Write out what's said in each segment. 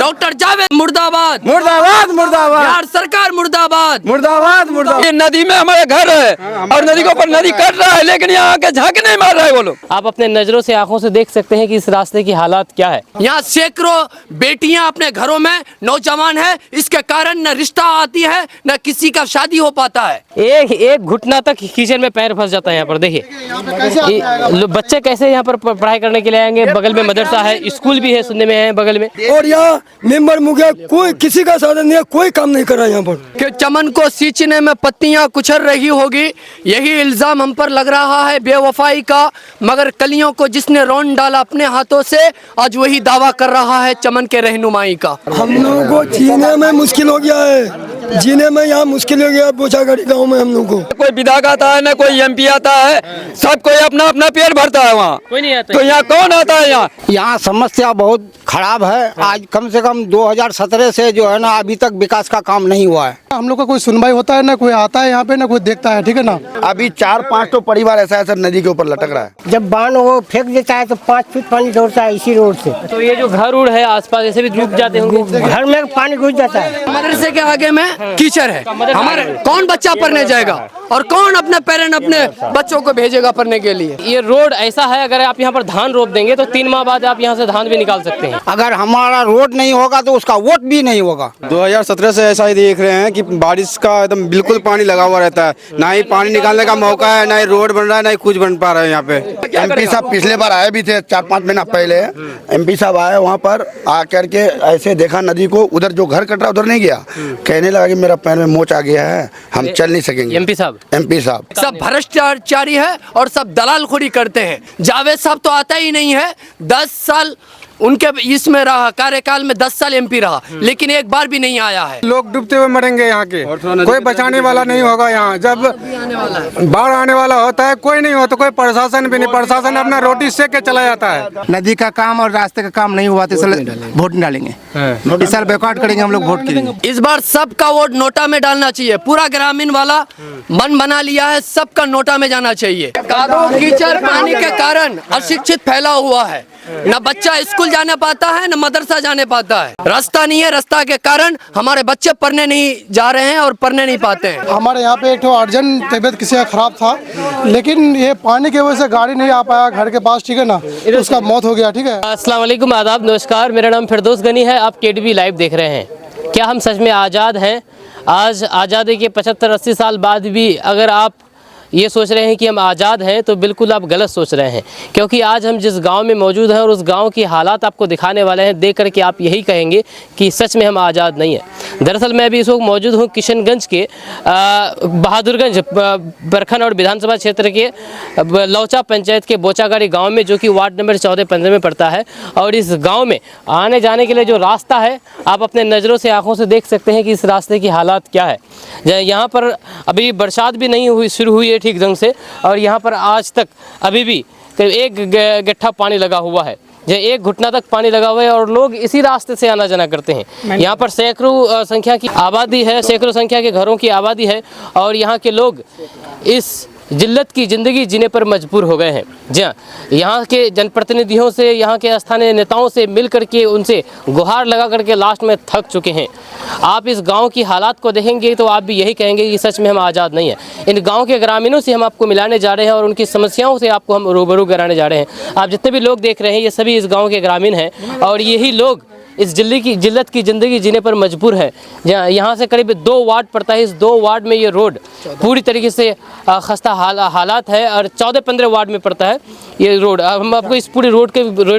Doctor Javed मुर्दाबाद, मुर्दाबाद मुर्दाबाद, बिहार सरकार मुर्दाबाद, मुर्दाबाद मुर्दाबाद। ये नदी में हमारे घर है और नदी के ऊपर नदी कट रहा है, लेकिन यहाँ के झांके नहीं मार रहा है वो लोग। आप अपने नजरों से आंखों से देख सकते हैं कि इस रास्ते की हालात क्या है। यहाँ सैकड़ों बेटियां अपने घरों में नौजवान है, इसके कारण न रिश्ता आती है न किसी का शादी हो पाता है। एक घुटना तक कीचड़ में पैर फंस जाता है। यहाँ पर देखिए बच्चे कैसे यहाँ पर पढ़ाई करने के लिए आएंगे। बगल में मदरसा है, स्कूल भी है, सुनने में है बगल में। और यहाँ मेंबर मुखिया कोई किसी का साधन नहीं है, कोई काम नहीं कर रहा है यहाँ पर। कि चमन को सींचने में पत्तियां कुचल रही होगी, यही इल्जाम हम पर लग रहा है बेवफाई का। मगर कलियों को जिसने रौंद डाला अपने हाथों से, आज वही दावा कर रहा है चमन के रहनुमाई का। हम लोगों को जीने में मुश्किल हो गया है, जीने में यहाँ मुश्किल हो गया बोचागढ़ी गाँव में हम लोग को। कोई विधायक आता है न कोई MP आता है, सब कोई अपना अपना पेट भरता है वहाँ, कोई नहीं आता। तो यहाँ कौन आता है? यहाँ समस्या बहुत खराब है। आज कम से कम 2017 से जो है ना अभी तक विकास का काम नहीं हुआ है। हम लोग का कोई सुनवाई होता है ना, कोई आता है यहाँ पे ना कोई देखता है, ठीक है ना। अभी 4-5 तो परिवार ऐसा है सर नदी के ऊपर लटक रहा है। जब बांध वो फेंक देता है तो 5 फीट पानी दौड़ता है इसी रोड से। तो ये जो घर उड़ है आसपास ऐसे भी डूब जाते होंगे। घर में पानी घुस जाता है। मदरसे के आगे में कीचड़ है, हमारे कौन बच्चा पढ़ने जाएगा और कौन अपने पेरेंट अपने बच्चों को भेजेगा पढ़ने के लिए। ये रोड ऐसा है, अगर आप यहाँ पर धान रोप देंगे तो 3 माह बाद आप यहाँ से धान भी निकाल सकते हैं। अगर हमारा रोड नहीं होगा तो उसका वोट भी नहीं होगा। 2017 से ऐसा ही देख रहे हैं कि बारिश का एकदम बिल्कुल पानी लगा हुआ रहता है, ना ही पानी निकालने का मौका है, ना ही रोड बन रहा है, ना ही कुछ बन पा रहा है। यहाँ पे MP साहब पिछले बार आए भी थे 4-5 महीना पहले। MP साहब आए वहाँ पर आकर के ऐसे देखा नदी को, उधर जो घर कट रहा उधर नहीं गया, कहने लगा कि मेरा पैर में मोच आ गया है, हम चल नहीं सकेंगे। MP साहब सब भ्रष्टाचारी है और सब दलालखोरी करते हैं। जावेद साहब तो आता ही नहीं है, 10 साल उनके इसमें रहा, कार्यकाल में 10 साल MP रहा, लेकिन एक बार भी नहीं आया है। लोग डूबते हुए मरेंगे यहाँ के, कोई बचाने वाला नहीं होगा। यहाँ जब बाढ़ आने वाला होता है कोई नहीं होता, कोई प्रशासन भी नहीं, प्रशासन अपना रोटी सेक के चला जाता है। नदी का काम और रास्ते का काम नहीं हुआ तो वोट डालेंगे, इस साल बैकआउट करेंगे हम लोग, वोट करेंगे। इस बार सबका वोट नोटा में डालना चाहिए। पूरा ग्रामीण वाला मन बना लिया है, सबका नोटा में जाना चाहिए। कादो कीचड़ पानी के कारण अशिक्षित फैला हुआ है, न बच्चा स्कूल जाने पाता है न मदरसा जाने पाता है। रास्ता नहीं है, रास्ता के कारण हमारे बच्चे पढ़ने नहीं जा रहे हैं और पढ़ने नहीं पाते हैं। हमारे यहाँ पे एक तो अर्जेंट तबीयत किसी का खराब था, लेकिन ये पानी की वजह से गाड़ी नहीं आ पाया घर के पास, ठीक है ना, उसका मौत हो गया। ठीक है, अस्सलाम वालेकुम, आदाब, नमस्कार। मेरा नाम फिरदौस गनी है, आप KTV लाइव देख रहे हैं। क्या हम सच में आज़ाद हैं? आज आज़ादी के 75-80 साल बाद भी अगर आप ये सोच रहे हैं कि हम आज़ाद हैं तो बिल्कुल आप गलत सोच रहे हैं, क्योंकि आज हम जिस गांव में मौजूद हैं और उस गांव की हालात आपको दिखाने वाले हैं, देख करके आप यही कहेंगे कि सच में हम आज़ाद नहीं हैं। दरअसल मैं अभी इस वक्त मौजूद हूँ किशनगंज के बहादुरगंज प्रखंड और विधानसभा क्षेत्र के लौचा पंचायत के बोचागढ़ी गाँव में, जो कि वार्ड नंबर 14-15 में पड़ता है। और इस गाँव में आने जाने के लिए जो रास्ता है, आप अपने नज़रों से आँखों से देख सकते हैं कि इस रास्ते की हालात क्या है। यहाँ पर अभी बरसात भी नहीं शुरू हुई है ठीक ढंग से, और यहाँ पर आज तक अभी भी करीब 1 गट्ठा पानी लगा हुआ है, जो 1 घुटना तक पानी लगा हुआ है, और लोग इसी रास्ते से आना जाना करते हैं। यहाँ पर सैकड़ों संख्या की आबादी है, सैकड़ों संख्या के घरों की आबादी है, और यहाँ के लोग इस जिल्लत की ज़िंदगी जीने पर मजबूर हो गए हैं। जी हाँ, यहाँ के जनप्रतिनिधियों से, यहाँ के स्थानीय नेताओं से मिल करके उनसे गुहार लगा करके लास्ट में थक चुके हैं। आप इस गांव की हालात को देखेंगे तो आप भी यही कहेंगे कि सच में हम आज़ाद नहीं हैं। इन गांव के ग्रामीणों से हम आपको मिलाने जा रहे हैं और उनकी समस्याओं से आपको हम रूबरू कराने जा रहे हैं। आप जितने भी लोग देख रहे हैं, ये सभी इस गाँव के ग्रामीण हैं, और यही लोग इस जिल्लत की ज़िंदगी जीने पर मजबूर है। यहाँ से करीब 2 वार्ड पड़ता है, इस 2 वार्ड में ये रोड पूरी तरीके से खस्ता हालात है, और 14-15 वार्ड में पड़ता है ये रोड। हम आपको इस पूरी रोड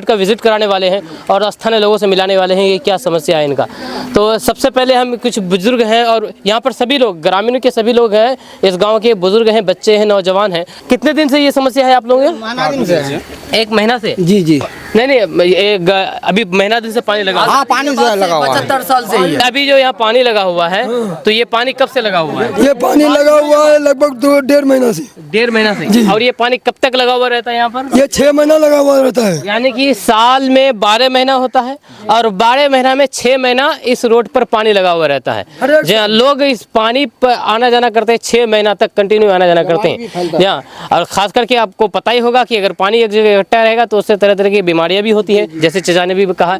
का विज़िट कराने वाले हैं और स्थानीय लोगों से मिलाने वाले हैं कि क्या समस्या है इनका। तो सबसे पहले हम कुछ बुजुर्ग हैं, और यहाँ पर सभी लोग ग्रामीणों के सभी लोग हैं, इस गाँव के बुजुर्ग हैं, बच्चे हैं, नौजवान हैं। कितने दिन से ये समस्या है आप लोगों के? 1 महीना से? जी नहीं, अभी महीना दिन से पानी लगा। हाँ, पानी से लगा हुआ है, 75 साल से ही है। अभी जो यहाँ पानी लगा हुआ है, तो ये पानी कब से लगा हुआ है? ये पानी लगा हुआ है लगभग 1.5 महीना से। 1.5 महीना से? और ये पानी कब तक लगा हुआ रहता है यहाँ पर? ये 6 महीना लगा हुआ रहता है। यानी कि साल में 12 महीना होता है, और 12 महीना में 6 महीना इस रोड पर पानी लगा हुआ रहता है। जहाँ लोग इस पानी पर आना जाना करते हैं, 6 महीना तक कंटिन्यू आना जाना करते हैं। जहाँ और खास करके आपको पता ही होगा कि अगर पानी एक जगह इकट्ठा रहेगा तो उससे तरह तरह की बीमारी बीमारियां भी होती हैं, जैसे चचा ने भी कहा।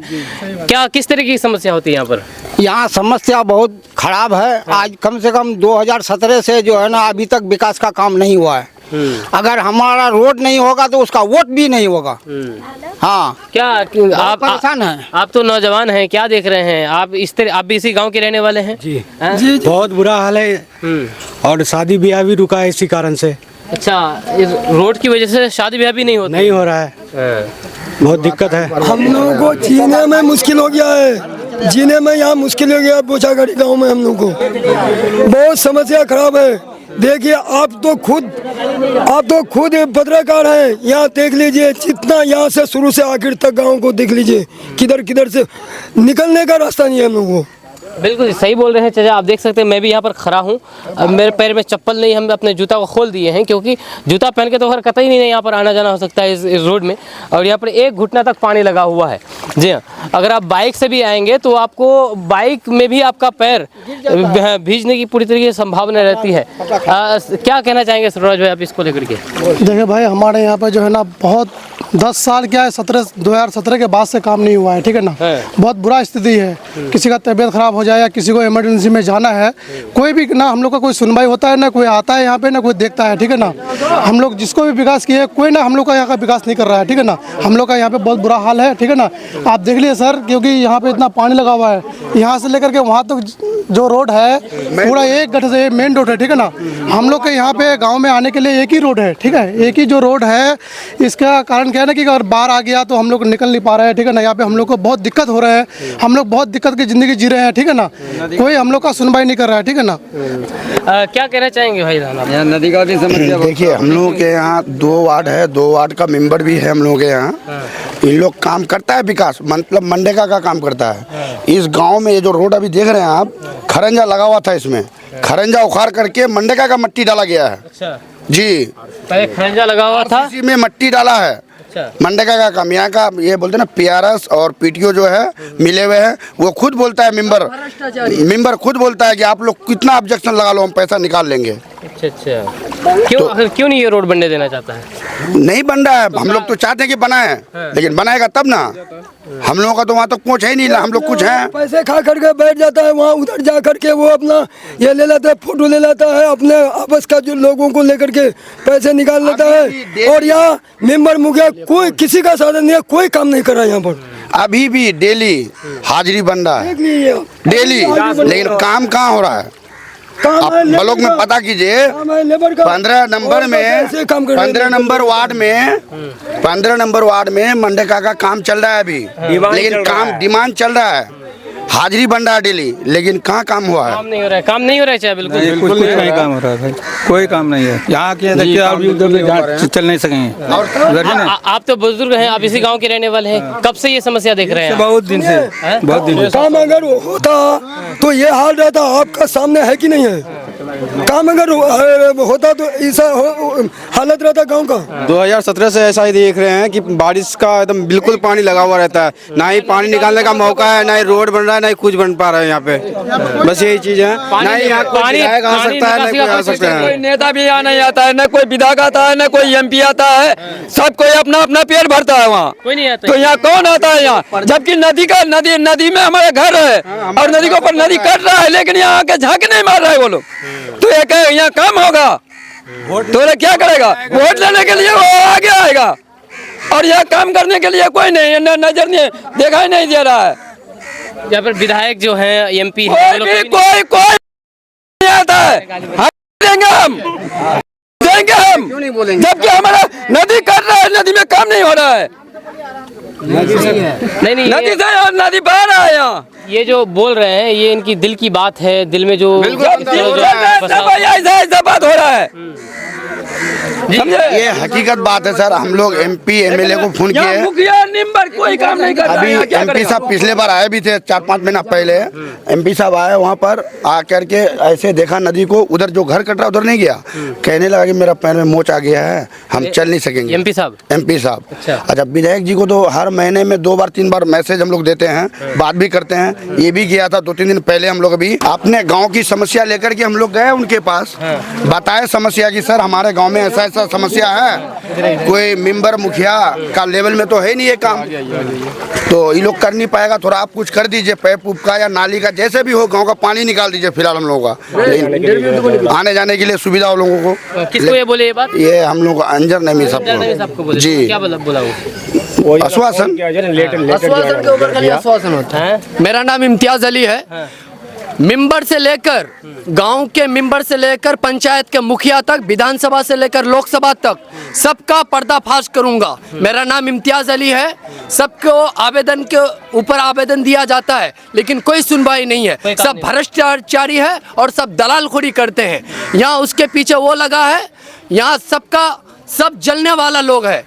क्या किस तरह की समस्या होती है यहाँ पर? यहाँ समस्या बहुत खराब है। आज कम से कम 2017 से जो है ना अभी तक विकास का काम नहीं हुआ है। अगर हमारा रोड नहीं होगा तो उसका वोट भी नहीं होगा। हाँ, क्या आप परेशान है। आप तो नौजवान हैं, क्या देख रहे हैं आप? इस तरह आप भी इसी गांव के रहने वाले हैं? जी हैं? जी, बहुत बुरा हाल है और शादी ब्याह भी रुका है इसी कारण से। अच्छा, इस रोड की वजह से शादी ब्याह भी नहीं होती? नहीं हो रहा है, बहुत दिक्कत है। हम लोगों को जीने में मुश्किल हो गया है, जीने में यहाँ मुश्किल हो गया है। बोचागढ़ी गांव में हम लोग को बहुत समस्या खराब है। देखिए आप तो खुद पत्रकार हैं, यहाँ देख लीजिए जितना यहाँ से शुरू से आखिर तक गांव को देख लीजिए, किधर किधर से निकलने का रास्ता नहीं है हम लोगों को। बिल्कुल सही बोल रहे हैं चाचा, आप देख सकते हैं मैं भी यहाँ पर खड़ा हूँ। अब मेरे पैर में चप्पल नहीं, हम अपने जूता को खोल दिए हैं क्योंकि जूता पहन के तो हर कतई नहीं यहाँ पर आना जाना हो सकता है इस रोड में। और यहाँ पर एक घुटना तक पानी लगा हुआ है। जी हाँ, अगर आप बाइक से भी आएंगे तो आपको बाइक में भी आपका पैर भीजने की पूरी तरीके से संभावना रहती है। क्या कहना चाहेंगे सूरज भाई आप इसको लेकर के? देखिए भाई, हमारे यहाँ पर जो है ना बहुत 10 साल क्या है, 2017 के बाद से काम नहीं हुआ है, ठीक है ना। बहुत बुरा स्थिति है, किसी का तबीयत खराब हो जाए या किसी को इमरजेंसी में जाना है, कोई भी ना हम लोग का कोई सुनवाई होता है, ना कोई आता है यहाँ पे, ना कोई देखता है, ठीक है ना। हम लोग जिसको भी विकास किए, कोई ना हम लोग का यहाँ का विकास नहीं कर रहा है, ठीक है ना। हम लोग का यहाँ पे बहुत बुरा हाल है, ठीक है ना। आप देख लीजिए सर, क्योंकि यहाँ पे इतना पानी लगा हुआ है, यहाँ से लेकर के वहाँ तक जो रोड है पूरा एक गड्ढे से मेन रोड है, ठीक है ना। हम लोग के यहाँ पे गाँव में आने के लिए एक ही रोड है, ठीक है, एक ही जो रोड है। इसका कारण क्या है ना कि अगर बाढ़ आ गया तो हम लोग निकल नहीं पा रहे हैं, ठीक है ना। यहाँ पे हम लोग को बहुत दिक्कत हो रहा है, हम लोग बहुत दिक्कत की ज़िंदगी जी रहे हैं, ठीक है ना। कोई हम लोग का सुनवाई नहीं कर रहा है, ठीक है ना। क्या कहना चाहेंगे भाई? यहाँ नदी का भी समस्या। देखिए हम लोगों के यहाँ 2 वार्ड है, 2 वार्ड का मेंबर भी है हम लोगों के यहाँ। इन लोग काम करता है विकास, मतलब मनरेगा का काम करता है। इस गांव में ये जो रोड अभी देख रहे हैं आप, खरंजा लगा हुआ था, इसमें खरंजा उखाड़ करके मनरेगा का मट्टी डाला गया है। अच्छा जी, पहले खरंजा लगा हुआ था, इसी में मट्टी डाला है। मनरेगा का काम यहाँ का ये बोलते हैं ना, PRS और PTO जो है मिले हुए हैं। वो खुद बोलता है, मेंबर खुद बोलता है कि आप लोग कितना ऑब्जेक्शन लगा लो, हम पैसा निकाल लेंगे। अच्छा अच्छा, क्यों नहीं ये रोड बनने देना चाहता है? नहीं बन रहा है, हम लोग तो चाहते हैं कि बनाए, लेकिन बनाएगा तब ना। हम लोगों का तो वहाँ तक पहुँच है ही नहीं, हम लोग कुछ हैं। पैसे खा करके बैठ जाता है वहाँ, उधर जा करके वो अपना ये ले लेता है, फोटो ले लेता है, अपने आपस का जो लोगों को लेकर के पैसे निकाल लेता है। और यहाँ मेंबर मुखिया कोई किसी का साधन नहीं है, कोई काम नहीं कर रहा है यहाँ पर। अभी भी डेली हाजिरी बन रहा है, डेली, लेकिन काम कहाँ हो रहा है? आप ब्लॉक में पता कीजिए, 15 नंबर में, 15 नंबर वार्ड में, 15 नंबर वार्ड में मनरेगा का काम चल रहा है अभी, लेकिन काम डिमांड चल रहा है, हाजिरी बन रहा है डेली, लेकिन कहाँ काम हुआ है? काम नहीं हो रहा है, काम नहीं हो रहा है चाहे बिल्कुल कुछ नहीं काम हो रहा है, कोई काम नहीं है यहाँ के। देखिए आप उधर चल नहीं सकेंगे। आप तो बुजुर्ग हैं, आप इसी गांव के रहने वाले हैं, कब से ये समस्या देख रहे हैं? बहुत दिन से, बहुत दिन से। काम अगर होता तो ये हाल रहता, आपका सामने है कि नहीं है? काम अगर होता तो ऐसा हालत रहता गांव का। 2017 से ऐसा ही देख रहे हैं कि बारिश का एकदम बिल्कुल पानी लगा हुआ रहता है, ना ही पानी निकालने का मौका है, ना ही रोड बन रहा है, ना ही कुछ बन पा रहा है यहाँ पे। बस यही चीज है, ना ही यहाँ कोई विधायक आ सकता है, ना कोई आ सकता है। कोई नेता भी यहाँ नहीं आता है, ना कोई विधायक आता है, ना कोई MP आता है। सब कोई अपना अपना पेट भरता है वहाँ, कोई नहीं आता। तो यहाँ कौन आता है यहाँ? जबकि नदी में हमारा घर है और नदी के ऊपर नदी कट रहा है, लेकिन यहाँ आके झांक नहीं मार रहा है वो लोग। तो ये कहे यहाँ काम होगा तो क्या करेगा? वोट लेने के लिए वो आगे आएगा और यहाँ काम करने के लिए कोई नहीं, नजर नहीं, दिखाई नहीं दे रहा है। यहाँ पर विधायक जो है, MP कोई नहीं आता है। देंगे हम, जबकि हमारा नदी कर रहा है, नदी में काम नहीं हो रहा है। नहीं नदी से नदी बह रहा है यहाँ। ये जो बोल रहे हैं ये इनकी दिल की बात है, दिल में जो ऐसा बात हो रहा है। ये हकीकत बात है सर। हम लोग MP MLA को फोन किए, मुखिया निम्बर कोई काम नहीं कर रहा है। अभी MP साहब पिछले बार आए भी थे 4-5 महीना पहले। MP साहब आए, वहाँ पर आकर के ऐसे देखा नदी को, उधर जो घर कट रहा उधर नहीं गया, कहने लगा कि मेरा पैर में मोच आ गया है, हम चल नहीं सकेंगे। MP साहब अच्छा, विधायक जी को तो हर महीने में 2 बार 3 बार मैसेज हम लोग देते हैं, बात भी करते हैं। ये भी गया था 2-3 दिन पहले, हम लोग अभी अपने गाँव की समस्या लेकर के हम लोग गए उनके पास, बताए समस्या की सर हमारे गाँव में ऐसा ऐसा समस्या है, कोई मेंबर मुखिया का लेवल में तो है नहीं ये काम, तो ये लोग कर नहीं पाएगा। थोड़ा आप कुछ कर दीजिए, पैप उप का या नाली का, जैसे भी हो, गांव का पानी निकाल दीजिए फिलहाल हम लोगों का, आने जाने के लिए सुविधा हो लोगों को। किसको ये बोले ये बात? ये हम लोग अंजर नमी सबको जी, क्या बोला वो? आश्वासन के ऊपर खाली आश्वासन होता है। मेरा नाम इम्तियाज अली है। मेंबर से लेकर गांव के मेंबर से लेकर पंचायत के मुखिया तक, विधानसभा से लेकर लोकसभा तक सबका पर्दाफाश करूंगा। मेरा नाम इम्तियाज अली है। सबको आवेदन के ऊपर आवेदन दिया जाता है, लेकिन कोई सुनवाई नहीं है। सब भ्रष्टाचारी है और सब दलालखोरी करते हैं। यहाँ उसके पीछे वो लगा है, यहाँ सब जलने वाला लोग है।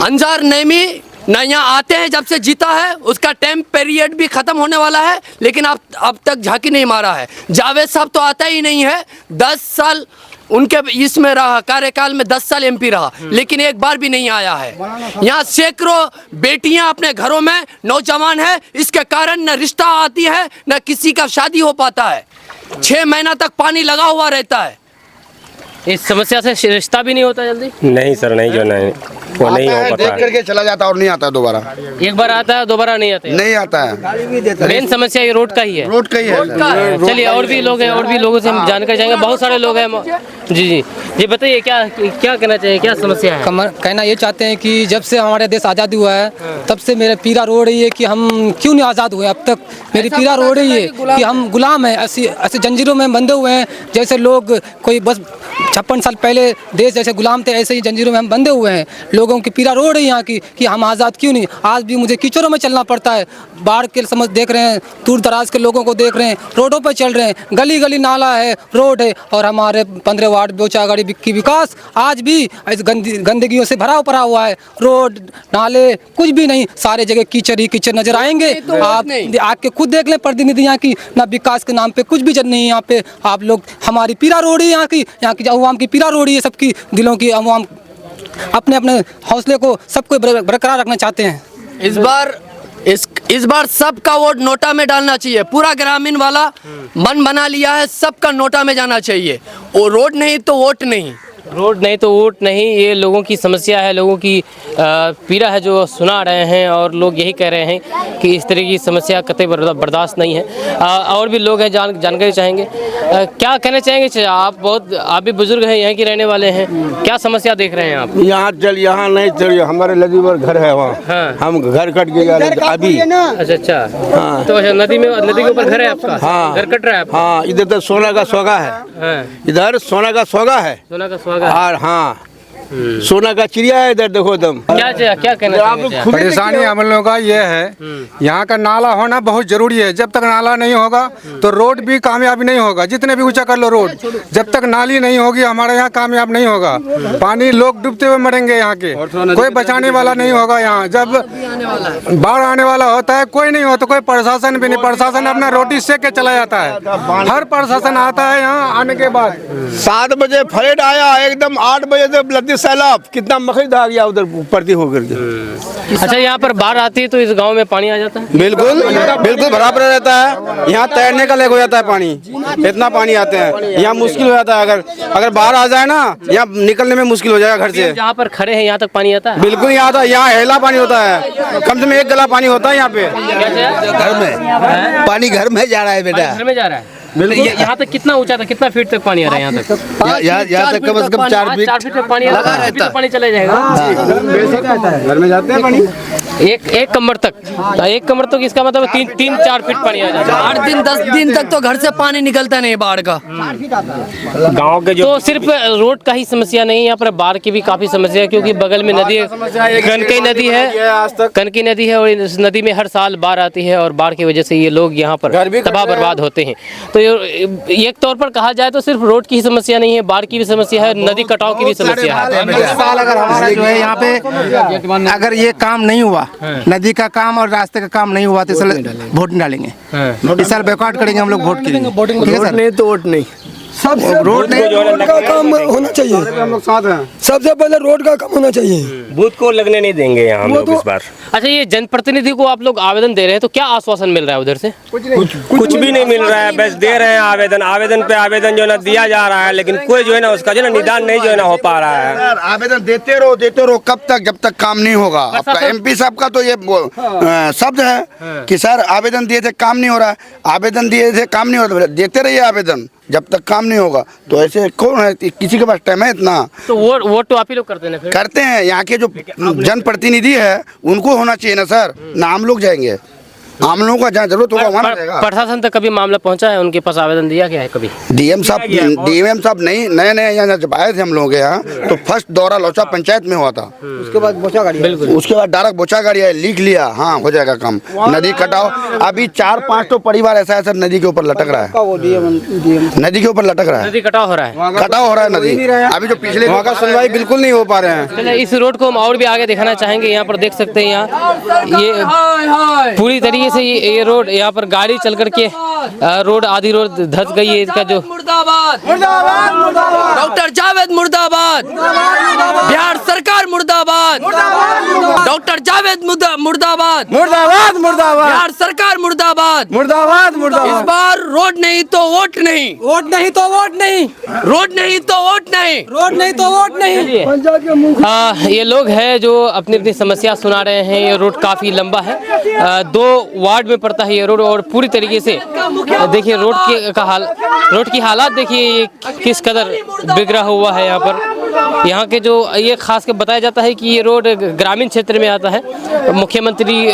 अंजार नेमी ना यहाँ आते हैं, जब से जीता है उसका टाइम पीरियड भी खत्म होने वाला है, लेकिन अब तक झांकी नहीं मारा है। जावेद साहब तो आता ही नहीं है। 10 साल उनके इसमें रहा, कार्यकाल में 10 साल MP रहा, लेकिन एक बार भी नहीं आया है। यहाँ सैकड़ों बेटियां अपने घरों में नौजवान है, इसके कारण न रिश्ता आती है न किसी का शादी हो पाता है। 6 महीना तक पानी लगा हुआ रहता है। इस समस्या से रिश्ता भी नहीं होता जल्दी? नहीं सर, नहीं जो नहीं वो नहीं हो पाता, देख करके चला जाता और नहीं आता दोबारा। एक बार आता है, दोबारा नहीं आता है। नहीं आता है। मेन समस्या ये रोड का ही है। रोड का ही है। चलिए, और भी लोग हैं, और भी लोगों से हम जानकर जाएंगे। बहुत सारे लोग हैं। जी बताइए, क्या कहना चाहिए, क्या समस्या है? कहना ये चाहते हैं कि जब से हमारे देश आज़ादी हुआ है, तब से मेरा पीड़ा रो रही है कि हम क्यों नहीं आज़ाद हुए अब तक। मेरी पीड़ा रो रही है कि हम गुलाम हैं, ऐसे जंजीरों में बंधे हुए हैं। जैसे लोग कोई बस 56 साल पहले देश जैसे गुलाम थे, ऐसे ही जंजीरों में हम बंधे हुए हैं। लोगों की पीड़ा रो रही है यहाँ की कि हम आज़ाद क्यों नहीं। आज भी मुझे कीचड़ों में चलना पड़ता है। बाढ़ के समझ देख रहे हैं, दूर दराज के लोगों को देख रहे हैं, रोडों पर चल रहे हैं। गली गली नाला है, रोड है, और हमारे 15 वार्ड बोचागढ़ी की विकास आज भी इस गंदगियों से भरा पड़ा हुआ है। रोड नाले कुछ भी नहीं, सारे जगह कीचड़ ही कीचड़ नजर आएंगे। आप आके खुद देख लें, प्रतिनिधि यहाँ की ना विकास के नाम पे कुछ भी नहीं है यहाँ पे। आप लोग हमारी पीड़ा रो रही है, यहाँ की अवाम की पीड़ा रो रही है, सबकी दिलों की। अवाम अपने अपने हौसले को सबको बरकरार रखना चाहते हैं। इस बार सबका वोट नोटा में डालना चाहिए। पूरा ग्रामीण वाला मन बना लिया है, सबका नोटा में जाना चाहिए। वो रोड नहीं तो वोट नहीं, रोड नहीं तो वोट नहीं। ये लोगों की समस्या है, लोगों की पीड़ा है जो सुना रहे हैं, और लोग यही कह रहे हैं कि इस तरह की समस्या कतई बर्दाश्त नहीं है। और भी लोग हैं, जानकारी चाहेंगे। क्या कहना चाहेंगे आप भी बुजुर्ग हैं, यहाँ के रहने वाले हैं, क्या समस्या देख रहे हैं आप? यहाँ नहीं चलिए, हमारे नदी पर घर है वहाँ। हाँ। हम घर कट गया अभी। अच्छा। हाँ। तो नदी के ऊपर घर है आपका? हाँ। घर कट रहा है आपका? हाँ, इधर तो सोना का सोगा है। हाँ। इधर सोना का सोगा है। सोना का स्वागत। और हाँ, सोना का चिड़िया है इधर, देखो एकदम। क्या कहना चाहिए? परेशानी हम लोगों का ये है, यहाँ का नाला होना बहुत जरूरी है। जब तक नाला नहीं होगा तो रोड भी कामयाब नहीं होगा। जितने भी ऊंचा कर लो रोड, जब तक नाली नहीं होगी हमारे यहाँ कामयाब नहीं होगा। पानी लोग डूबते हुए मरेंगे यहाँ के, कोई बचाने वाला नहीं होगा। यहाँ जब बाढ़ आने वाला होता है, कोई नहीं होता, कोई प्रशासन भी नहीं। प्रशासन अपना रोटी सेक के चला जाता है। हर प्रशासन आता है यहाँ आने के बाद। 7 बजे फ्लड आया एकदम, 8 बजे से लद्दी सैलाब, कितना मखीद आ गया उधर पड़ती होकर के। अच्छा, यहाँ पर बाढ़ आती है तो इस गांव में पानी आ जाता है? बिल्कुल भरा पड़ा रहता है। यहाँ तैरने का लेक हो जाता है पानी, इतना पानी आते हैं। यहाँ मुश्किल हो जाता है, अगर बाढ़ आ जाए ना, यहाँ निकलने में मुश्किल हो जाएगा घर से। जहाँ पर खड़े हैं यहाँ तक पानी आता है? बिल्कुल यहाँ आता है। यहाँ हेला पानी होता है, कम से कम 1 गला पानी होता है यहाँ पे। घर में पानी घर में जा रहा है बेटा, घर में जा रहा है। यहाँ तक कितना ऊंचा था, कितना फीट तक पानी आ रहा है? यहाँ तक यहाँ तक कम से कम 4 फीट तक पानी लगा रहता है। पानी चला जाएगा घर में जाते हैं पानी। एक कमर तक, एक कमर तक, इसका मतलब 3-4 फीट पानी आ जाता है। 8 दिन 10 दिन तक तो घर से पानी निकलता नहीं बाढ़ का। गांव के जो तो सिर्फ रोड का ही समस्या नहीं, यहाँ पर बाढ़ की भी काफी समस्या है, क्योंकि बगल में नदी कनकई नदी है। कनकी नदी है, और इस नदी में हर साल बाढ़ आती है, और बाढ़ की वजह से ये लोग यहाँ पर तबाह बर्बाद होते हैं। तो एक तौर पर कहा जाए तो सिर्फ रोड की ही समस्या नहीं है, बाढ़ की भी समस्या है, नदी कटाव की भी समस्या है। इस साल अगर हमारा जो है यहाँ पे अगर ये काम नहीं हुआ, नदी का काम और रास्ते का काम नहीं हुआ, तो इस साल वोट नहीं डालेंगे। इस साल बैकआउट करेंगे हम लोग वोट के लिए। वोट नहीं तो वोट नहीं। सबसे रोड पहले रोड का काम होना चाहिए। हम लोग साथ हैं। सबसे पहले रोड का काम होना चाहिए। बूथ को लगने नहीं देंगे यहाँ हम वो लोग तो- इस बार। अच्छा, ये जनप्रतिनिधि को आप लोग आवेदन दे रहे हैं तो क्या आश्वासन मिल रहा है उधर से? कुछ भी नहीं मिल रहा है, बस दे रहे हैं आवेदन। आवेदन पे आवेदन जो है ना दिया जा रहा है, लेकिन कोई जो है ना उसका जो है ना निदान नहीं जो है ना हो पा रहा है। सर, आवेदन देते रहो कब तक, जब तक काम नहीं होगा। आपका MP साहब का तो ये शब्द है कि सर आवेदन दिए थे काम नहीं हो रहा है, आवेदन दिए थे काम नहीं हो रहा। देते रहिए आवेदन जब तक काम नहीं होगा। तो ऐसे कौन है, किसी के पास टाइम है इतना? तो वोट तो आप ही लोग करते हैं ना फिर? करते हैं, यहाँ के जो जनप्रतिनिधि है उनको होना चाहिए ना सर, ना हम लोग जाएंगे। आम लोगों का जहाँ जरूरत होगा वहाँ रहेगा। प्रशासन तक कभी मामला पहुंचा है, उनके पास आवेदन दिया गया है कभी? डीएम साहब नहीं, नए यहाँ जब आए थे हम लोग के यहाँ, तो फर्स्ट दौरा लोचा पंचायत में हुआ था। उसके बाद बोचा गाड़ी, उसके बाद डायरेक्ट बोचा गाड़ी है, लिख लिया, हाँ हो जाएगा काम। नदी कटाओ, अभी 4-5 तो परिवार ऐसा है सर नदी के ऊपर लटक रहा है, नदी के ऊपर लटक रहा है, नदी कटाव हो रहा है, कटाव हो रहा है नदी। अभी जो पिछले वहाँ का सुनवाई बिल्कुल नहीं हो पा रहे हैं। चलिए इस रोड को हम और भी आगे दिखाना चाहेंगे। यहाँ पर देख सकते हैं, यहाँ ये पूरी तरीके से ये रोड, यहाँ पर गाड़ी चल करके रोड, आधी रोड धंस गई है। इसका जो मुर्दाबाद, डॉक्टर जावेद मुर्दाबाद, बिहार सरकार मुर्दाबाद, डॉक्टर जावेद मुर्दाबाद, बिहार सरकार मुर्दाबाद, इस बार रोड नहीं तो वोट नहीं, वोट नहीं तो वोट नहीं, रोड नहीं तो वोट नहीं, रोड नहीं तो वोट नहीं। ये लोग हैं जो अपनी अपनी समस्या सुना रहे हैं। ये रोड काफ़ी लंबा है, 2 वार्ड में पड़ता है ये रोड, और पूरी तरीके से देखिए रोड की हालात देखिए ये किस कदर बिगड़ा हुआ है। यहाँ पर यहाँ के जो ये खास कर बताया जाता है कि ये रोड ग्रामीण क्षेत्र में आता है, मुख्यमंत्री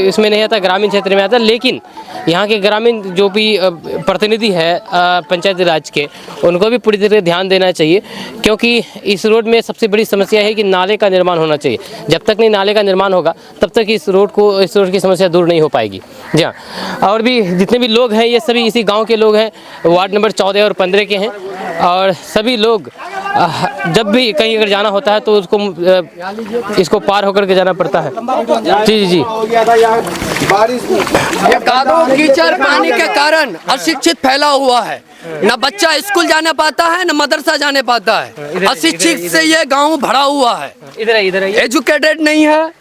इसमें नहीं आता, ग्रामीण क्षेत्र में आता है। लेकिन यहाँ के ग्रामीण जो भी प्रतिनिधि है पंचायत राज के, उनको भी पूरी तरह ध्यान देना चाहिए, क्योंकि इस रोड में सबसे बड़ी समस्या है कि नाले का निर्माण होना चाहिए। जब तक नहीं नाले का निर्माण होगा तब तक इस रोड की समस्या दूर नहीं हो पाएगी। जी हाँ, और भी जितने भी लोग हैं ये सभी इसी गांव के लोग हैं, वार्ड नंबर 14 और 15 के हैं, और सभी लोग जब भी कहीं अगर जाना होता है तो इसको पार होकर के जाना पड़ता है। जी जी, ये कादो कीचड़ पानी के कारण अशिक्षित फैला हुआ है। न बच्चा स्कूल जाने पाता है, न मदरसा जाने पाता है। अशिक्षित से ये गांव भरा हुआ है, इधर एजुकेटेड नहीं है,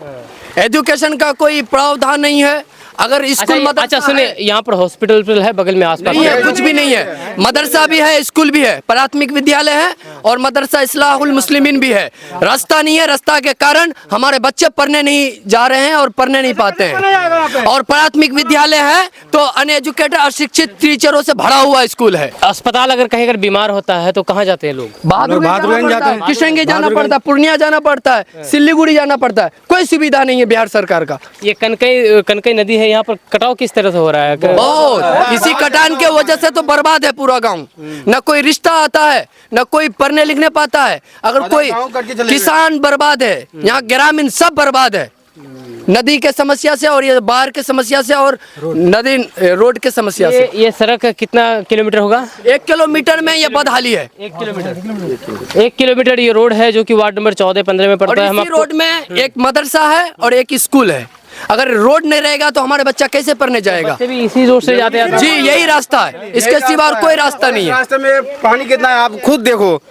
एजुकेशन का कोई प्रावधान नहीं है। अगर स्कूल अच्छा सुने, यहाँ पर हॉस्पिटल है बगल में, आसपास नहीं है, कुछ भी नहीं है। मदरसा भी है, स्कूल भी है, प्राथमिक विद्यालय है और मदरसा इस्लाहुल मुस्लिमीन भी है। रास्ता नहीं है, रास्ता के कारण हमारे बच्चे पढ़ने नहीं जा रहे हैं और पढ़ने नहीं पाते हैं। और प्राथमिक विद्यालय है तो अनएजुकेटेड अशिक्षित टीचरों से भरा हुआ स्कूल है। अस्पताल अगर कहीं बीमार होता है तो कहाँ जाते हैं लोग? बहादुर जाते हैं, किशनगंज जाना पड़ता है, पूर्णिया जाना पड़ता है, सिल्लीगुड़ी जाना पड़ता है। कोई सुविधा नहीं है बिहार सरकार का। ये कनकई नदी है, यहाँ पर कटाव किस तरह से हो रहा है? बहुत, इसी कटान के वजह से तो बर्बाद है पूरा गांव। न कोई रिश्ता आता है, न कोई पढ़ने लिखने पाता है। अगर कोई किसान बर्बाद है, यहाँ ग्रामीण सब बर्बाद है, नदी के समस्या से और ये बाढ़ के समस्या से और नदी रोड के समस्या से। ये सड़क कितना किलोमीटर होगा? 1 किलोमीटर में ये बदहाली है। 1 किलोमीटर ये रोड है जो कि वार्ड नंबर 14-15 में पड़ता है। इसी रोड में एक मदरसा है और एक स्कूल है। अगर रोड नहीं रहेगा तो हमारे बच्चा कैसे पढ़ने जाएगा? बच्चे भी इसी रोड से जाते हैं। जी, यही रास्ता है, इसके सिवा और कोई रास्ता नहीं है। रास्ते में पानी कितना है आप खुद देखो,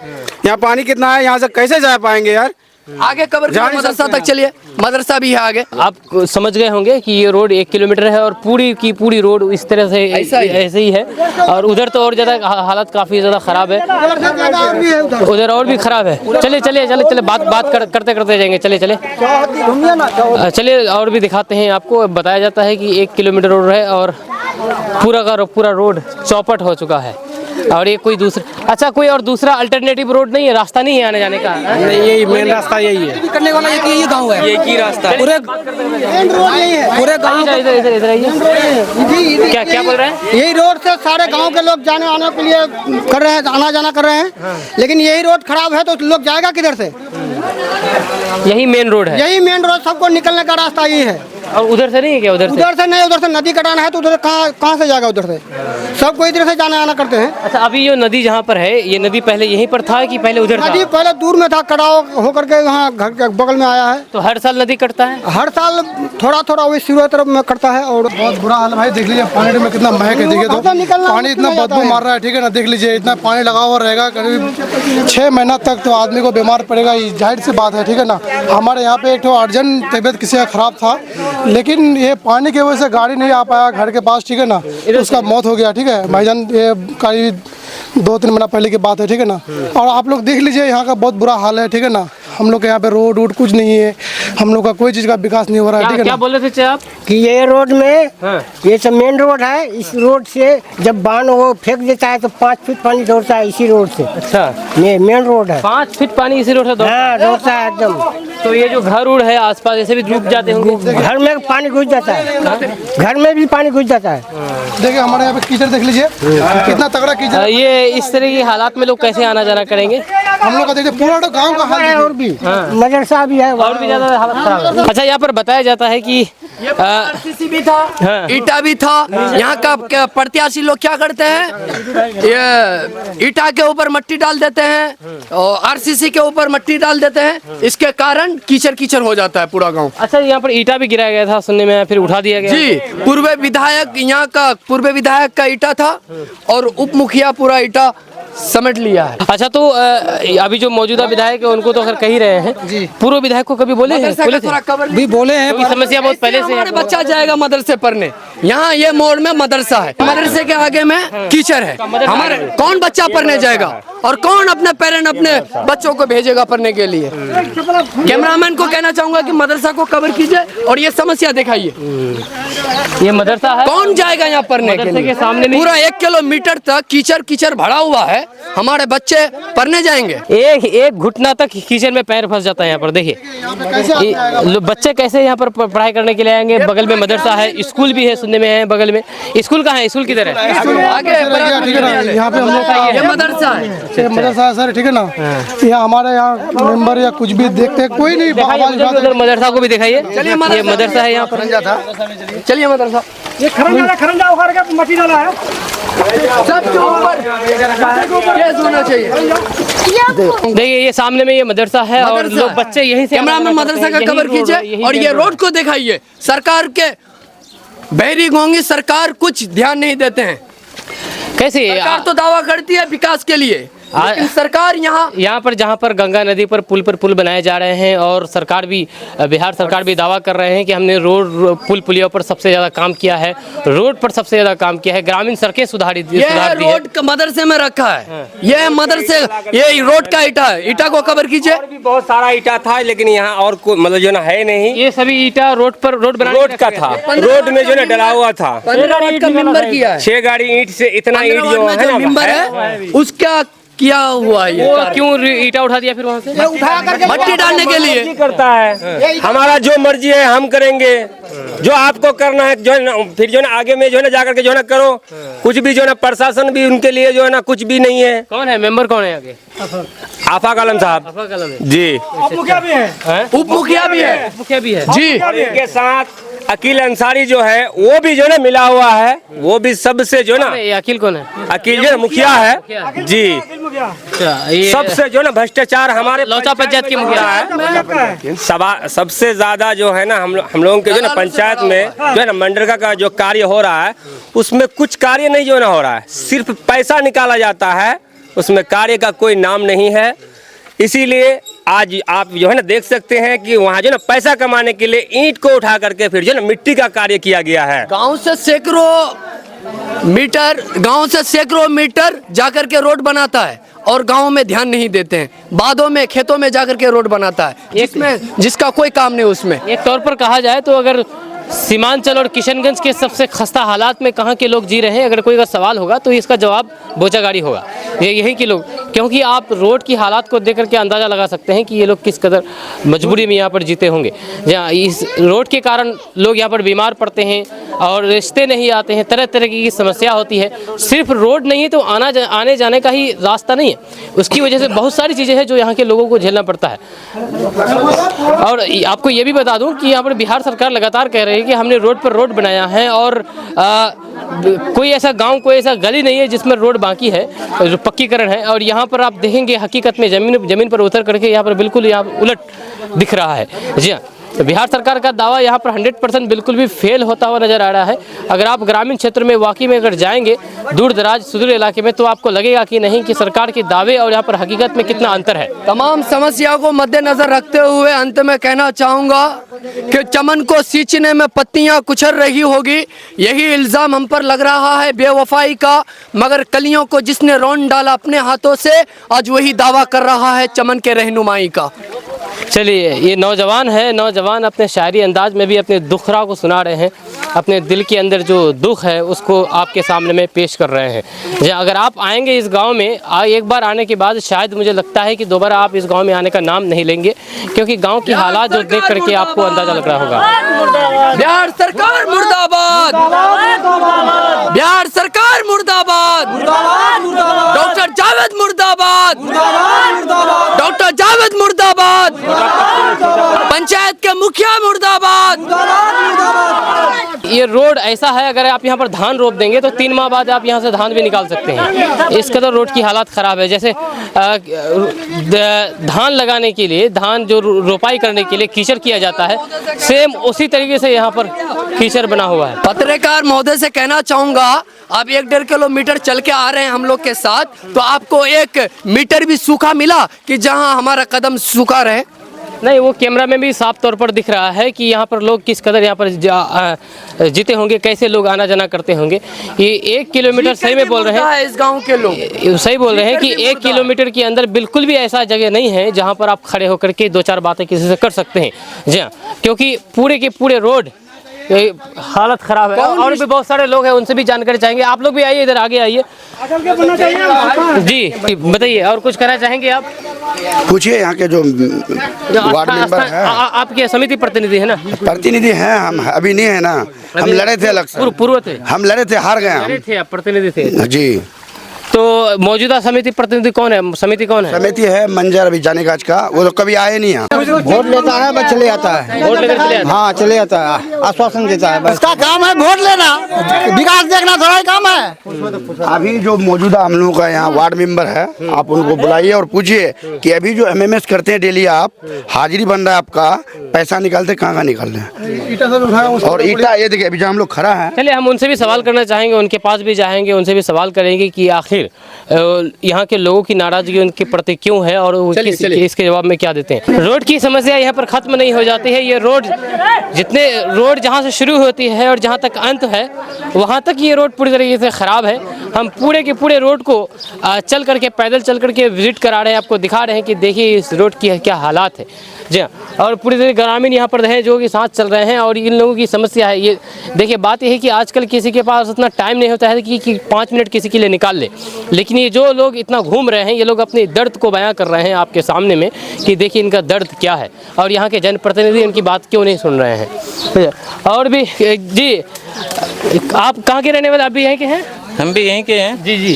यहाँ पानी कितना है, यहाँ से कैसे जा पाएंगे यार? आगे कबर मदरसा तक चलिए, मदरसा भी है आगे। आप समझ गए होंगे कि ये रोड 1 किलोमीटर है और पूरी की पूरी रोड इस तरह से ऐसे ही है। और उधर तो और ज्यादा हालत काफी ज्यादा खराब है, उधर और भी खराब है। चले बात करते जाएंगे। चलिए और भी दिखाते हैं आपको। बताया जाता है कि 1 किलोमीटर रोड है और पूरा का पूरा रोड चौपट हो चुका है। और ये कोई और दूसरा अल्टरनेटिव रोड नहीं है, रास्ता नहीं है आने जाने का? नहीं, यही मेन रास्ता यही है करने वाला, यही गांव है, एक ही रास्ता है पूरे गांव। इधर क्या बोल रहे हैं? यही रोड से सारे गांव के लोग जाने आने के लिए कर रहे हैं, आना जाना कर रहे हैं। लेकिन यही रोड खराब है तो लोग जाएगा किधर से? यही मेन रोड है, यही मेन रोड, सबको निकलने का रास्ता यही है। और उधर से नहीं है क्या? उधर से नहीं, उधर से नदी कटाना है तो उधर कहाँ से जाएगा? उधर से सबको इधर से जाना आना करते हैं। अच्छा, अभी जो नदी जहाँ पर है, ये नदी पहले यहीं पर था कि पहले उधर था? नदी पहले दूर में था, कटाव होकर के यहाँ घर के बगल में आया है। तो हर साल नदी कटता है? हर साल थोड़ा थोड़ा वही शुरू तरफ में कटता है। और बहुत बुरा हाल है भाई, देख लीजिए पानी में कितना महक है, देखिए तो पानी इतना बदबू मार रहा है, ठीक है ना। देख लीजिए इतना पानी लगा हुआ रहेगा, करीब 6 महीना तक तो आदमी को बीमार पड़ेगा, ये जाहिर सी बात है, ठीक है ना। हमारे यहाँ पे एक तो अर्जेंट तबीयत किसी का खराब था, लेकिन ये पानी की वजह से गाड़ी नहीं आ पाया घर के पास, ठीक है ना, उसका मौत हो गया, ठीक है भाईजान। ये करीब 2-3 महीना पहले की बात है, ठीक है ना। और आप लोग देख लीजिए यहाँ का बहुत बुरा हाल है, ठीक है ना। हम लोग के यहाँ पे रोड वोड कुछ नहीं है, हम लोग का कोई चीज़ का विकास नहीं हो रहा है, ठीक है क्या ना। बोल रहे थे आप? कि ये रोड में ये सब मेन रोड है, इस रोड से जब बांध वो फेंक देता है तो 5 फीट पानी दौड़ता है इसी रोड से। अच्छा, ये मेन रोड है। 5 फीट पानी इसी रोड से दौड़ता है एकदम। तो ये जो घर उड़ है आसपास, ऐसे भी डूब जाते होंगे? घर में पानी घुस जाता है, घर में भी पानी घुस जाता है। देखिए हमारे यहाँ पे कीचड़ देख लीजिए, कितना तगड़ा कीचड़। ये इस तरह की हालात में लोग कैसे आना जाना करेंगे? हम लोग का देखिए पूरा तो गाँव का हाल है। और भी मदरसा भी है, और भी ज्यादा हालत खराब है। अच्छा, यहाँ पर बताया जाता है कि आरसीसी भी था, ईटा भी था। यहाँ का प्रत्याशी लोग क्या करते हैं, ये ईटा के ऊपर मिट्टी डाल देते हैं और आरसीसी के ऊपर मिट्टी डाल देते हैं, इसके कारण कीचड़ कीचड़ हो जाता है पूरा गांव। अच्छा, यहाँ पर ईटा भी गिराया गया था सुनने में, फिर उठा दिया गया? जी, पूर्व विधायक, यहाँ का पूर्व विधायक का ईटा था और उप मुखिया पूरा ईटा समेट लिया है। अच्छा, तो अभी जो मौजूदा विधायक है उनको तो अगर कह ही रहे हैं जी, पूर्व विधायक को कभी बोले हैं? भी बोले हैं, क्योंकि समस्या बहुत पहले से है। बच्चा जाएगा मदरसे पढ़ने, यहाँ ये मोड़ में मदरसा है, मदरसे के आगे में कीचड़ है, हमारे कौन बच्चा पढ़ने जाएगा और कौन अपने पेरेंट अपने बच्चों को भेजेगा पढ़ने के लिए? कैमरामैन को कहना चाहूंगा कि मदरसा को कवर कीजिए और ये समस्या दिखाइए। ये मदरसा है, कौन जाएगा यहाँ पढ़ने के लिए? सामने पूरा 1 किलोमीटर तक कीचड़ कीचड़ भरा हुआ है, हमारे बच्चे पढ़ने जाएंगे? एक घुटना तक कीचड़ में पैर फंस जाता है। यहाँ पर देखिए बच्चे कैसे यहाँ पर पढ़ाई करने के लिए आएंगे। बगल में मदरसा है, स्कूल भी है सुनने में है बगल में। स्कूल कहाँ है? स्कूल किधर है? आगे ठीक है ना। यहाँ पे हम लोग ये मदरसा है, मदरसा है सर, ठीक है ना। यहाँ हमारे यहाँ मेंबर या कुछ भी देखते हैं, कोई नहीं उधर मदरसा को भी दिखाइए। चलिए, ये मदरसा है यहाँ पर। चलिए मदरसा, ये खरंजा उखाड़ के मट्टी डाला है, सबके ऊपर केस होना चाहिए। देखिए ये सामने में ये मदरसा है और लोग बच्चे यहीं से। कैमरामैन मदरसा का कवर कीजिए और ये रोड को दिखाइए। सरकार के बहरी गोंगी सरकार कुछ ध्यान नहीं देते हैं। कैसे? सरकार तो दावा करती है विकास के लिए, लेकिन सरकार यहाँ पर जहाँ पर गंगा नदी पर पुल बनाए जा रहे हैं और सरकार भी, बिहार सरकार भी दावा कर रहे हैं कि हमने रोड पुलियों पर सबसे ज़्यादा काम किया है, रोड पर सबसे ज़्यादा काम किया है, ग्रामीण सड़कें सुधार दी है। रोड मदरसे में रखा है, यह मदरसे, ये रोड का ईटा है, ईटा को कवर कीजिए। और भी बहुत सारा ईटा था, लेकिन यहाँ और मतलब जो ना है नहीं। ये सभी ईटा रोड का था, रोड में जो ना डला हुआ था। 15 ईंट का मिंबर किया है, 6 गाड़ी ईंट से इतना ईंट जो है ना मिंबर है उसका किया हुआ है। वो क्यों ईटा उठा दिया फिर वहाँ से? मट्टी डालने के लिए करता है। हमारा जो मर्जी है हम करेंगे, जो आपको करना है जो है ना, फिर जो है ना आगे में जो है ना जाकर के जो है ना करो। कुछ भी जो है ना प्रशासन भी उनके लिए जो है ना कुछ भी नहीं है। कौन है मेंबर? कौन है आगे? आफा कलम साहब। आफा कलम है जी, उप मुखिया भी है, उप मुखिया भी है, मुखिया भी है जी। और इनके साथ अकील अंसारी जो है वो भी जो है ना मिला हुआ है, वो भी सबसे जो ना। ये अकील कौन है? अकील जो मुखिया है जी, सबसे जो ना भ्रष्टाचार हमारे लौचा पंचायत की मुखिया है। सबसे ज्यादा जो है ना हम लोगों के जो ना पंचायत में जो है ना मनरेगा का जो कार्य हो रहा है उसमें कुछ कार्य नहीं जो ना हो रहा है, सिर्फ पैसा निकाला जाता है, उसमें कार्य का कोई नाम नहीं है। इसीलिए आज आप जो है ना देख सकते हैं कि वहाँ जो ना पैसा कमाने के लिए ईंट को उठा करके फिर जो ना मिट्टी का कार्य किया गया है। गांव से सैकड़ों मीटर जाकर के रोड बनाता है और गांव में ध्यान नहीं देते हैं, बादों में खेतों में जाकर के रोड बनाता है जिसका कोई काम नहीं उसमें। एक तौर पर कहा जाए तो अगर सीमांचल और किशनगंज के सबसे खस्ता हालात में कहाँ के लोग जी रहे हैं, अगर कोई का सवाल होगा तो इसका जवाब बोचागाड़ी होगा, ये यहीं के लोग। क्योंकि आप रोड की हालात को देख करके अंदाज़ा लगा सकते हैं कि ये लोग किस कदर मजबूरी में यहाँ पर जीते होंगे। जहाँ इस रोड के कारण लोग यहाँ पर बीमार पड़ते हैं और रिश्ते नहीं आते हैं, तरह तरह की समस्या होती है। सिर्फ रोड नहीं है तो आने जाने का ही रास्ता नहीं है, उसकी वजह से बहुत सारी चीज़ें हैं जो यहाँ के लोगों को झेलना पड़ता है। और आपको ये भी बता दूँ कि यहाँ पर बिहार सरकार लगातार कह रही है चाहिए कि हमने रोड पर रोड बनाया है और कोई ऐसा गांव, कोई ऐसा गली नहीं है जिसमें रोड बाकी है, जो पक्कीकरण है। और यहाँ पर आप देखेंगे हकीकत में ज़मीन पर उतर करके यहाँ पर बिल्कुल यहाँ उलट दिख रहा है। जी हाँ, तो बिहार सरकार का दावा यहाँ पर 100% बिल्कुल भी फेल होता हुआ नज़र आ रहा है। अगर आप ग्रामीण क्षेत्र में वाकई में अगर जाएंगे, दूर दराज सुदूर इलाके में, तो आपको लगेगा कि नहीं कि सरकार के दावे और यहाँ पर हकीकत में कितना अंतर है। तमाम समस्या को मद्देनजर रखते हुए अंत में कहना चाहूँगा कि चमन को सींचने में पत्तियां कुचल रही होगी, यही इल्ज़ाम हम पर लग रहा है बेवफाई का, मगर कलियों को जिसने रौंद डाला अपने हाथों से, आज वही दावा कर रहा है चमन के रहनुमाई का। चलिए, ये नौजवान है, नौजवान अपने शायरी अंदाज में भी अपने दुखरा को सुना रहे हैं, अपने दिल के अंदर जो दुख है उसको आपके सामने में पेश कर रहे हैं। अगर आप आएंगे इस गांव में, एक बार आने के बाद शायद मुझे लगता है कि दोबारा आप इस गांव में आने का नाम नहीं लेंगे, क्योंकि गांव की हालात जो देख करके आपको अंदाजा लग रहा होगा। बिहार सरकार मुर्दाबाद, बिहार सरकार मुर्दाबाद, डॉक्टर जावेद मुर्दाबाद, डॉक्टर जावेद मुर्दाबाद, पंचायत के मुखिया मुर्दाबाद। ये रोड ऐसा है, अगर आप यहाँ पर धान रोप देंगे तो 3 माह बाद आप यहाँ से धान भी निकाल सकते हैं। इस कदर रोड की हालत ख़राब है। जैसे धान लगाने के लिए, धान जो रोपाई करने के लिए कीचड़ किया जाता है, सेम उसी तरीके से यहाँ पर कीचड़ बना हुआ है। पत्रकार महोदय से कहना चाहूँगा, आप 1-1.5 किलोमीटर चल के आ रहे हैं हम लोग के साथ, तो आपको 1 मीटर भी सूखा मिला कि जहाँ हमारा कदम सूखा रहे? नहीं, वो कैमरा में भी साफ तौर पर दिख रहा है कि यहाँ पर लोग किस कदर यहाँ पर जीते होंगे, कैसे लोग आना जाना करते होंगे। ये 1 किलोमीटर, सही में बोल रहे हैं इस गांव के लोग, सही बोल रहे हैं कि 1 किलोमीटर के अंदर बिल्कुल भी ऐसा जगह नहीं है जहाँ पर आप खड़े होकर के 2-4 बातें किसी से कर सकते हैं। जी हाँ, क्योंकि पूरे के पूरे रोड हालत खराब है। और भी बहुत सारे लोग हैं, उनसे भी जानकारी चाहेंगे। आप लोग भी आइए, इधर आगे आइए जी, बताइए और कुछ कहना चाहेंगे आप? पूछिए यहाँ के जो वार्ड मेंबर है। आपके समिति प्रतिनिधि है ना? प्रतिनिधि हैं हम, अभी नहीं है ना, हम लड़े थे इलेक्शन, पूर्व थे, हम लड़े थे, हार गए हम। थे आप प्रतिनिधि थे जी। तो मौजूदा समिति प्रतिनिधि कौन है? समिति कौन है? समिति है मंजर अभी जाने का वो लोग कभी आए नहीं है। वोट लेता है बस चले जाता है, वोट लेकर चले जाते हैं। हाँ चले जाता है, आश्वासन देता है, बस इसका काम है वोट लेना, विकास देखना थोड़ा ही काम है। अभी जो मौजूदा हम लोगों का यहाँ वार्ड मेंबर है, आप उनको बुलाइए और पूछिए कि अभी जो MMS करते हैं डेली, आप हाजिरी बन रहा है आपका, पैसा निकालते कहाँ का निकाल रहे हैं? और ईटा ये देखिए अभी जहाँ हम लोग खड़ा है। चलिए, हम उनसे भी सवाल करना चाहेंगे, उनके पास भी जाएंगे, उनसे भी सवाल करेंगे कि आखिर यहाँ के लोगों की नाराजगी उनके प्रति क्यों है और इसके जवाब में क्या देते हैं। रोड की समस्या यहाँ पर खत्म नहीं हो जाती है। ये रोड, जितने रोड जहाँ से शुरू होती है और जहाँ तक अंत है, वहाँ तक ये रोड पूरी तरीके से ख़राब है। हम पूरे के पूरे रोड को चल करके, पैदल चल करके विजिट करा रहे हैं, आपको दिखा रहे हैं कि देखिए इस रोड की क्या हालात है। जी हाँ, और पूरी तरह ग्रामीण यहाँ पर हैं जो कि साथ चल रहे हैं और इन लोगों की समस्या है। ये देखिए, बात यह है कि आजकल किसी के पास उतना टाइम नहीं होता है कि 5 मिनट किसी के लिए निकाल ले, लेकिन ये जो लोग इतना घूम रहे हैं, ये लोग अपने दर्द को बयां कर रहे हैं आपके सामने में कि देखिए इनका दर्द क्या है और यहाँ के जनप्रतिनिधि इनकी बात क्यों नहीं सुन रहे हैं। और भी जी, आप कहाँ के रहने वाले? आप भी यहीं के हैं? हम भी यहीं के हैं। जी जी,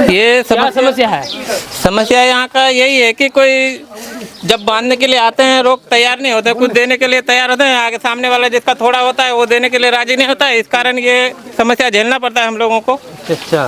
ये समस्या है? समस्या यहाँ का यही है कि कोई जब बांधने के लिए आते हैं लोग तैयार नहीं होते, कुछ देने के लिए तैयार होते हैं, आगे सामने वाला जिसका थोड़ा होता है वो देने के लिए राजी नहीं होता है। इस कारण ये समस्या झेलना पड़ता है हम लोगों को। अच्छा,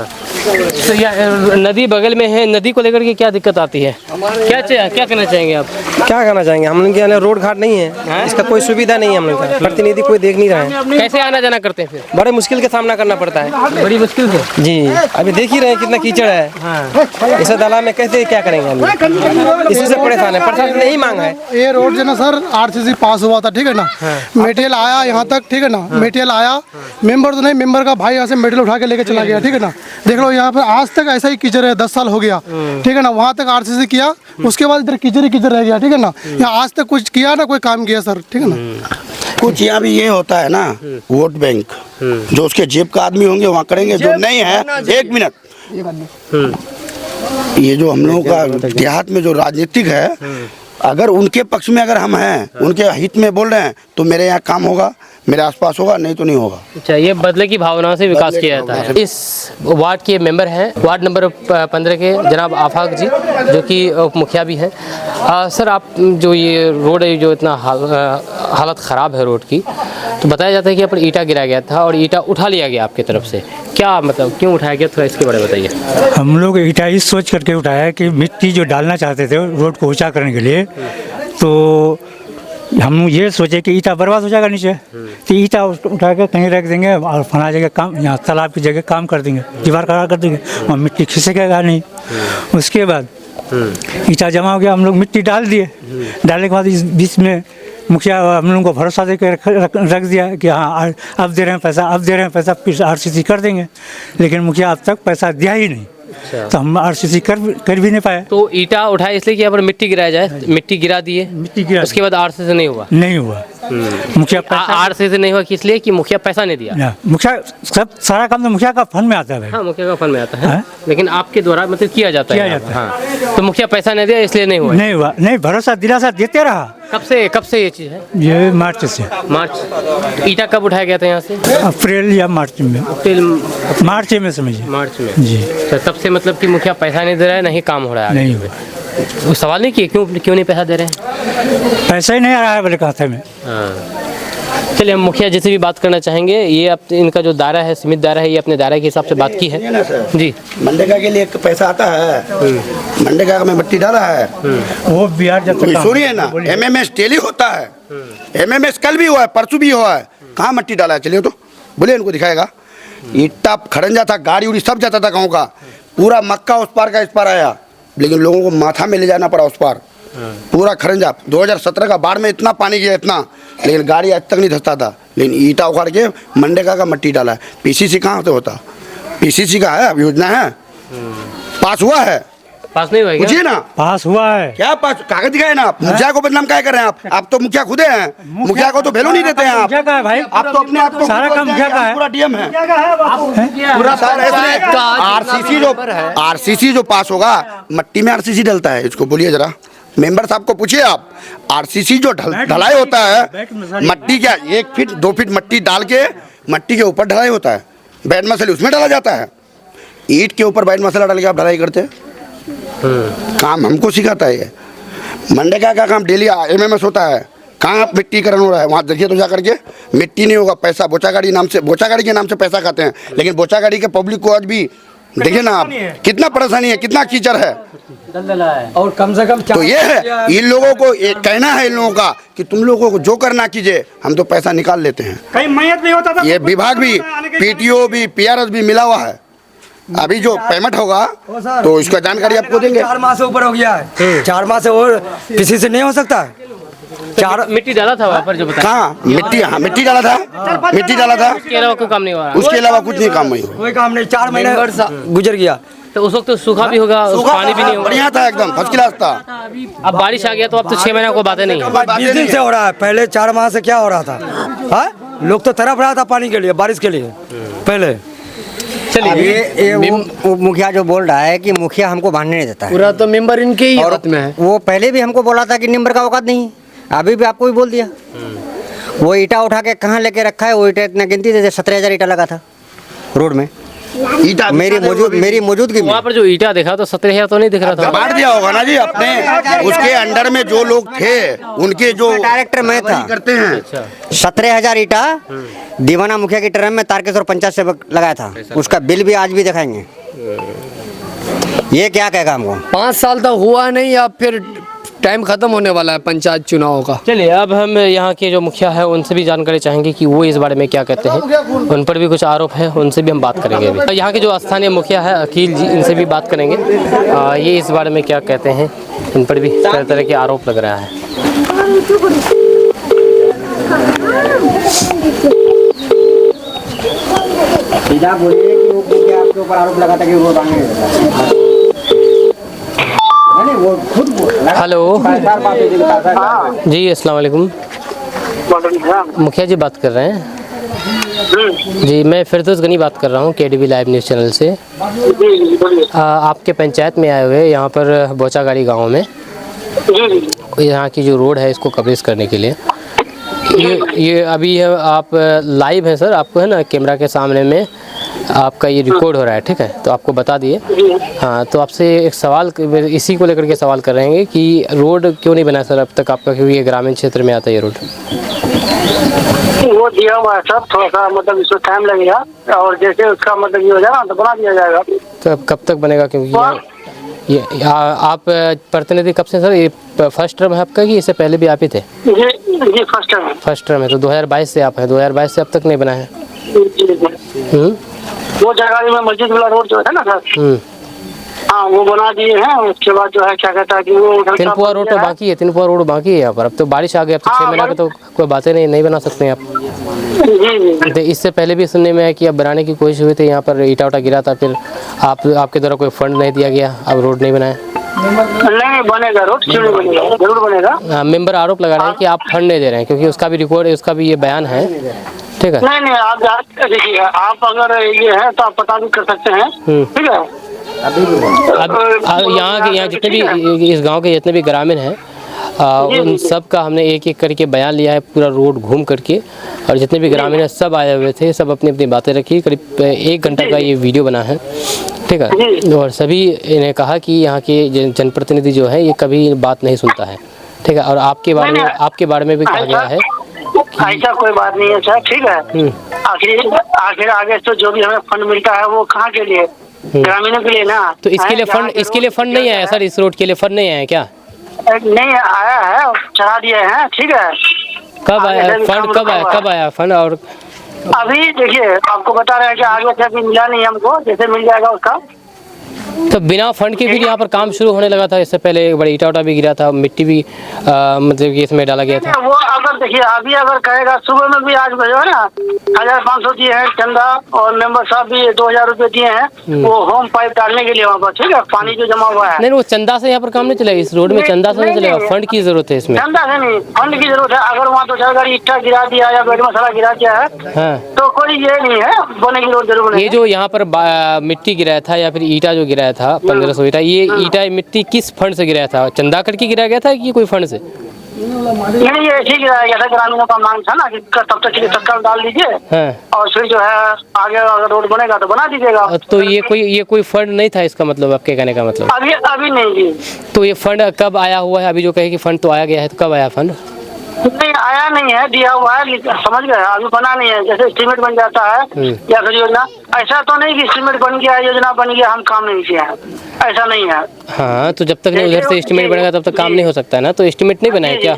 तो नदी बगल में है, नदी को लेकर के क्या दिक्कत आती है? क्या कहना चाहेंगे आप? क्या कहना चाहेंगे, हम लोग के यहाँ रोड घाट नहीं है, इसका कोई सुविधा नहीं है, हम लोग का प्रतिनिधि कोई देख नहीं रहा है। कैसे आना जाना करते हैं? फिर बड़े मुश्किल का सामना करना पड़ता है। बड़ी मुश्किल से जी, अभी देख ही रहे हैं कितना कीचड़ है। इस तालाब में कैसे क्या करेंगे हम लोग, इसी से परेशान है। प्रशासन ने ही मांगा है। ये रोड जो ना सर RCC पास हुआ था, ठीक है ना, मेटेरियल आया यहाँ तक, ठीक है ना, मेटेरियल आया, मेंबर तो नहीं, मेंबर का भाई यहाँ से मेटेरियल उठा के लेके चला गया, ठीक है ना। देख लो यहाँ पे आज तक ऐसा ही कीचड़ है, 10 साल हो गया, ठीक है ना। वहाँ तक RCC किया, उसके बाद इधर कीचड़ ही कीचड़ रह गया, ठीक है ना। यहाँ आज तक कुछ किया ना, कोई काम किया सर, ठीक है ना। कुछ यहाँ भी ये होता है ना, वोट बैंक, जो उसके जेब का आदमी होंगे वहाँ करेंगे, जो नहीं है, 1 मिनट, ये जो हम लोगों का देहात में जो राजनीतिक है, अगर उनके पक्ष में अगर हम हैं, उनके हित में बोल रहे हैं, तो मेरे यहाँ काम होगा, मेरे आसपास होगा, नहीं तो नहीं होगा। अच्छा, ये बदले की भावना से विकास किया जाता है। इस वार्ड के मेंबर हैं, वार्ड नंबर 15 के जनाब आफाक जी, जो कि मुखिया भी हैं। सर, आप जो ये रोड है, जो इतना हालत ख़राब है रोड की, तो बताया जाता है कि यहाँ पर ईटा गिराया गया था और ईटा उठा लिया गया आपकी तरफ से, क्या मतलब क्यों उठाया गया, थोड़ा इसके बारे में बताइए। हम लोग ईटा इस सोच करके उठाया कि मिट्टी जो डालना चाहते थे रोड को ऊंचा करने के लिए, तो हम ये सोचे कि ईटा बर्बाद हो जाएगा नीचे, तो ईटा उठा के कहीं रख देंगे और फला जगह काम, यहाँ तालाब की जगह काम कर देंगे, दीवार खड़ा कर देंगे और मिट्टी खिसकेगा नहीं। उसके बाद ईटा जमा हो गया, हम लोग मिट्टी डाल दिए। डालने के बाद इस बीच में मुखिया हम लोगों को भरोसा दे कर रख दिया कि हाँ अब दे रहे हैं पैसा, अब दे रहे हैं पैसा, फिर RCC कर देंगे। लेकिन मुखिया अब तक पैसा दिया ही नहीं, तो हम RCC कर भी नहीं पाए। तो ईटा उठाए इसलिए कि यहाँ पर मिट्टी गिराया जाए, मिट्टी गिरा दिए, मिट्टी गिरा, उसके बाद RCC नहीं हुआ। मुखिया RCC नहीं हुआ इसलिए कि मुखिया पैसा नहीं दिया। मुखिया सब सारा काम तो मुखिया का फंड में आता है। हाँ, मुखिया का फंड में आता है, लेकिन आपके द्वारा मतलब किया जाता है। हाँ, तो मुखिया पैसा नहीं दिया इसलिए नहीं हुआ। नहीं, भरोसा दिलासा देते रहा। कब से ये चीज़ है? ये मार्च से। मार्च। ईटा कब उठाया गया था यहाँ से? अप्रैल या मार्च में। मार्च में समझिए। मार्च में जी। तो तब से मतलब कि मुखिया पैसा नहीं दे रहा है, नहीं काम हो रहा है। नहीं हुआ। वो सवाल नहीं किए क्यों नहीं पैसा दे रहे हैं? पैसा ही नहीं आ रहा है बोले खाते में। चलिए, हम मुखिया जी से भी बात करना चाहेंगे। ये इनका जो दायरा है, सीमित दायरा है, ये अपने दायरे के हिसाब से बात की है जी। मनरेगा के लिए पैसा आता है, मनरेगा में मिट्टी डाला है, वो बिहार जब तक सुनिए ना, MMS डेली होता है, MMS कल भी हुआ है, परसों भी हुआ है, कहाँ मिट्टी डाला है? चलिए तो बोले, इनको दिखाएगा। ईटा खड़ंजा था, गाड़ी उड़ी सब जाता था गाँव का, पूरा मक्का उस पार का इस पार आया, लेकिन लोगों को माथा में ले जाना पड़ा उस पार, पूरा खरंजा। 2017 का बाढ़ में इतना पानी गया, इतना, लेकिन गाड़ी आज तक नहीं धंसता था। लेकिन ईटा उखाड़ के मनरेगा का मिट्टी डाला है। PCC कहाँ से होता? PCC का है, योजना है, पास हुआ है? पास नहीं हुआ क्या? पूछिए ना, पास हुआ है क्या पास? कागज दिखाए ना आप। मुखिया को बदनाम क्या कर रहे हैं आप तो मुखिया खुदे हैं, मुखिया को तो वैल्यू नहीं देते हैं आप। मुखिया का है भाई, आप तो अपने आप को सारा काम मुखिया का है, पूरा DM है, पूरा RCC जो पास होगा, मट्टी में RCC डलता है। इसको बोलिए जरा, मेंबर साहब को पूछिए आप। RCC जो ढलाई होता है, मट्टी क्या 1 फीट 2 फीट मट्टी डाल के मट्टी के ऊपर ढलाई होता है, बैठ मसाले उसमें डाला जाता है। ईंट के ऊपर बैठ मसाला डाल के आप ढलाई करते हैं। काम हमको सिखाता है ये। मनरेगा का काम डेली MMS होता है, कहाँ मिट्टीकरण हो रहा है वहाँ देखिए तो जा करके। मिट्टी नहीं होगा, पैसा बोचा गाड़ी नाम से, बोचा गाड़ी के नाम से पैसा खाते हैं, लेकिन बोचा गाड़ी के पब्लिक को आज भी देखिए ना आप, कितना परेशानी है, कितना कीचड़ है। और कम से कम तो ये है, इन लोगों को कहना है इन लोगों का कि तुम लोगों को जो करना कीजिए, हम तो पैसा निकाल लेते हैं। कहीं मैयत नहीं होता था, ये विभाग भी, PTO भी, PRS भी मिला हुआ है। अभी जो पेमेंट होगा तो इसका जानकारी आपको देंगे। 4 माह से ऊपर हो गया है, 4 माह से और किसी से नहीं हो सकता है। मिट्टी डाला था वहाँ पर जो बताया? कहाँ मिट्टी? हाँ, मिट्टी डाला था, मिट्टी डाला था, उसके अलावा कोई काम नहीं हो रहा? उसके अलावा कुछ नहीं काम नहीं हुआ, कोई काम नहीं। 4 महीने गुजर गया, तो उस वक्त तो सूखा भी होगा, पानी भी नहीं होगा, बढ़िया था, एकदम फर्स्ट क्लास था। अब बारिश आ गया तो अब तो 6 महीना कोई बातें नहीं है। 20 दिन से हो रहा है, पहले 4 माह से क्या हो रहा था? हाँ, लोग तो तरफ रहा था पानी के लिए, बारिश के लिए पहले। चलिए, वो मुखिया जो बोल रहा है कि मुखिया हमको बांधने नहीं देता है, पूरा तो मेंबर इनके ही हाथ में है। वो पहले भी हमको बोला था कि मेंबर का औकात नहीं, अभी भी आपको भी बोल दिया। वो ईटा उठा के कहाँ लेके रखा है? वो ईटा इतना गिनती दे 17,000 ईटा लगा था रोड में, ईटा मेरी मौजूदगी में। वहाँ पर जो ईटा देखा तो 17,000 तो नहीं दिख रहा था। बांट दिया होगा ना जी अपने, उसके अंडर में जो लोग थे उनके जो डायरेक्टर मैं था, करते हैं। 17,000 ईटा दीवाना मुखिया की टर्म में तारकेश्वर पंचायत से लगाया था, उसका बिल भी आज भी दिखाएंगे। ये क्या कहेगा हमको? 5 साल तक हुआ नहीं, अब फिर टाइम खत्म होने वाला है पंचायत चुनाव का। चलिए, अब हम यहाँ के जो मुखिया है उनसे भी जानकारी चाहेंगे कि वो इस बारे में क्या कहते हैं। उन पर भी कुछ आरोप है, उनसे भी हम बात करेंगे। अभी यहाँ के जो स्थानीय मुखिया है अकील जी, इनसे भी बात करेंगे। ये इस बारे में क्या कहते हैं, इन पर भी तरह तरह के आरोप लग रहा है। बोलिए कि वो मुखिया आपके ऊपर आरोप लगाता कि वो बांधने नहीं देता। हेलो जी, अस्सलाम वालेकुम। मुखिया जी बात कर रहे हैं जी? मैं फिरदौस गनी बात कर रहा हूँ KDB लाइव न्यूज़ चैनल से। आपके पंचायत में आए हुए यहाँ पर बोचागाड़ी गांव में, यहाँ की जो रोड है इसको कवरेज करने के लिए। ये अभी आप लाइव हैं सर, आपको है ना कैमरा के सामने में आपका ये रिकॉर्ड हो रहा है, ठीक है? तो आपको बता दिए। हाँ, तो आपसे एक सवाल, इसी को लेकर के सवाल कर रहे हैं कि रोड क्यों नहीं बना सर अब तक आपका, क्योंकि ये ग्रामीण क्षेत्र में आता है ये रोड। वो दिया हुआ है सर, थोड़ा सा मतलब इसको टाइम लगेगा, और जैसे उसका मतलब ये हो जाएगा तो बना दिया जाएगा। तो अब कब तक बनेगा? क्योंकि ये आप प्रतिनिधि कब से सर? ये फर्स्ट टर्म है आपका कि इससे पहले भी आप ही थे? जी फर्स्ट टर्म है। फर्स्ट टर्म है, तो 2022 से आप हैं, 2022 से अब तक नहीं बना है। वो जगह में मस्जिद वाला रोड जो है ना सर, हाँ वो बना दिए हैं। उसके बाद जो है क्या कहता है कि वो तिनपुआ रोड तो बाकी है, तिनपुआ रोड बाकी है यहाँ पर। अब तो बारिश आ गई, अब तो 6 महीने का तो कोई बातें नहीं बना सकते हैं आप। तो इससे पहले भी सुनने में है कि अब बनाने की कोशिश हुई थी, यहाँ पर ईटा गिरा था, फिर आपके द्वारा कोई फंड नहीं दिया गया, अब रोड नहीं बनाया। नहीं बनेगा रोड, क्यों नहीं बनेगा, जरूर बनेगा। मेंबर आरोप लगा रहे हैं कि आप फंड नहीं दे रहे हैं, क्योंकि उसका भी रिकॉर्ड है, उसका भी ये बयान है। ठीक है, नहीं आप देखिए, आप अगर ये है तो आप पता भी कर सकते हैं। ठीक है, अब यहाँ जितने भी इस गांव के जितने भी ग्रामीण हैं उन सब का हमने एक एक करके बयान लिया है, पूरा रोड घूम करके, और जितने भी ग्रामीण हैं सब आए हुए थे, सब अपनी अपनी बातें रखी। करीब 1 घंटा का ये वीडियो बना है। ठीक है, और सभी ने कहा कि यहाँ के जनप्रतिनिधि जो है ये कभी बात नहीं सुनता है। ठीक है, और आपके बारे में भी कहा गया है। ऐसा कोई बात नहीं है सर। ठीक है, आखिर आगे तो जो भी हमें फंड मिलता है वो कहाँ के लिए, ग्रामीणों के लिए ना। तो इसके लिए फंड नहीं आया सर? इस रोड के लिए फंड नहीं आया क्या? नहीं आया है, चढ़ा दिए हैं। ठीक है, कब आया फंड? कब आया फंड? और अभी देखिए आपको बता रहे हैं कि आगे से अभी मिला नहीं हमको, जैसे मिल जाएगा उसका। तो बिना फंड के भी यहाँ पर काम शुरू होने लगा था। इससे पहले एक बड़ा ईटा भी गिरा था, मिट्टी भी मतलब कि इसमें डाला गया था। वो अगर देखिए अभी अगर कहेगा, सुबह में भी आज जो है ना 1500 दिए हैं चंदा, और मेंबर साहब भी 2000 रुपए दिए हैं वो होम पाइप डालने के लिए वहाँ पर। ठीक है, पानी जो जमा हुआ है। नहीं, वो चंदा से यहाँ पर काम नहीं चलेगा, इस रोड में चंदा से नहीं चलेगा, फंड की जरूरत है इसमें। चंदा से नहीं, फंड की जरूरत है। अगर वहाँ 2-4 गाड़ी ईटा गिरा दिया या बेड मसाला गिरा दिया है तो कोई ये नहीं है, बनेगी रोड जरूर बनेगी। ये जो यहाँ पर मिट्टी गिराया था या फिर ईटा जो गिराया था 1500 ईटा, ये ईटा मिट्टी किस फंड से गिराया था? चंदा करके गिराया गया था कि कोई फंड से? नहीं, ये ठीक गिराया गया था। ग्रामीणों का मांग था ना कि तब तक के लिए तत्काल डाल दीजिए, और फिर जो है आगे अगर रोड बनेगा तो बना दीजिएगा। तो ये कोई फंड नहीं था, इसका मतलब आपके कहने का मतलब? अभी नहीं जी। तो ये फंड कब आया हुआ है? अभी जो कहे कि फंड तो आया गया है, तो कब आया फंड? नहीं आया नहीं है, दिया हुआ है, समझ गए, अभी बना नहीं है। जैसे एस्टीमेट बन जाता है या फिर योजना, ऐसा तो नहीं कि एस्टीमेट बन गया, योजना बन गया, हम काम नहीं किया है, ऐसा नहीं है। हाँ, तो जब तक नहीं उधर से एस्टीमेट बनेगा तब तक काम नहीं हो सकता है ना। तो एस्टीमेट नहीं बनाया क्या?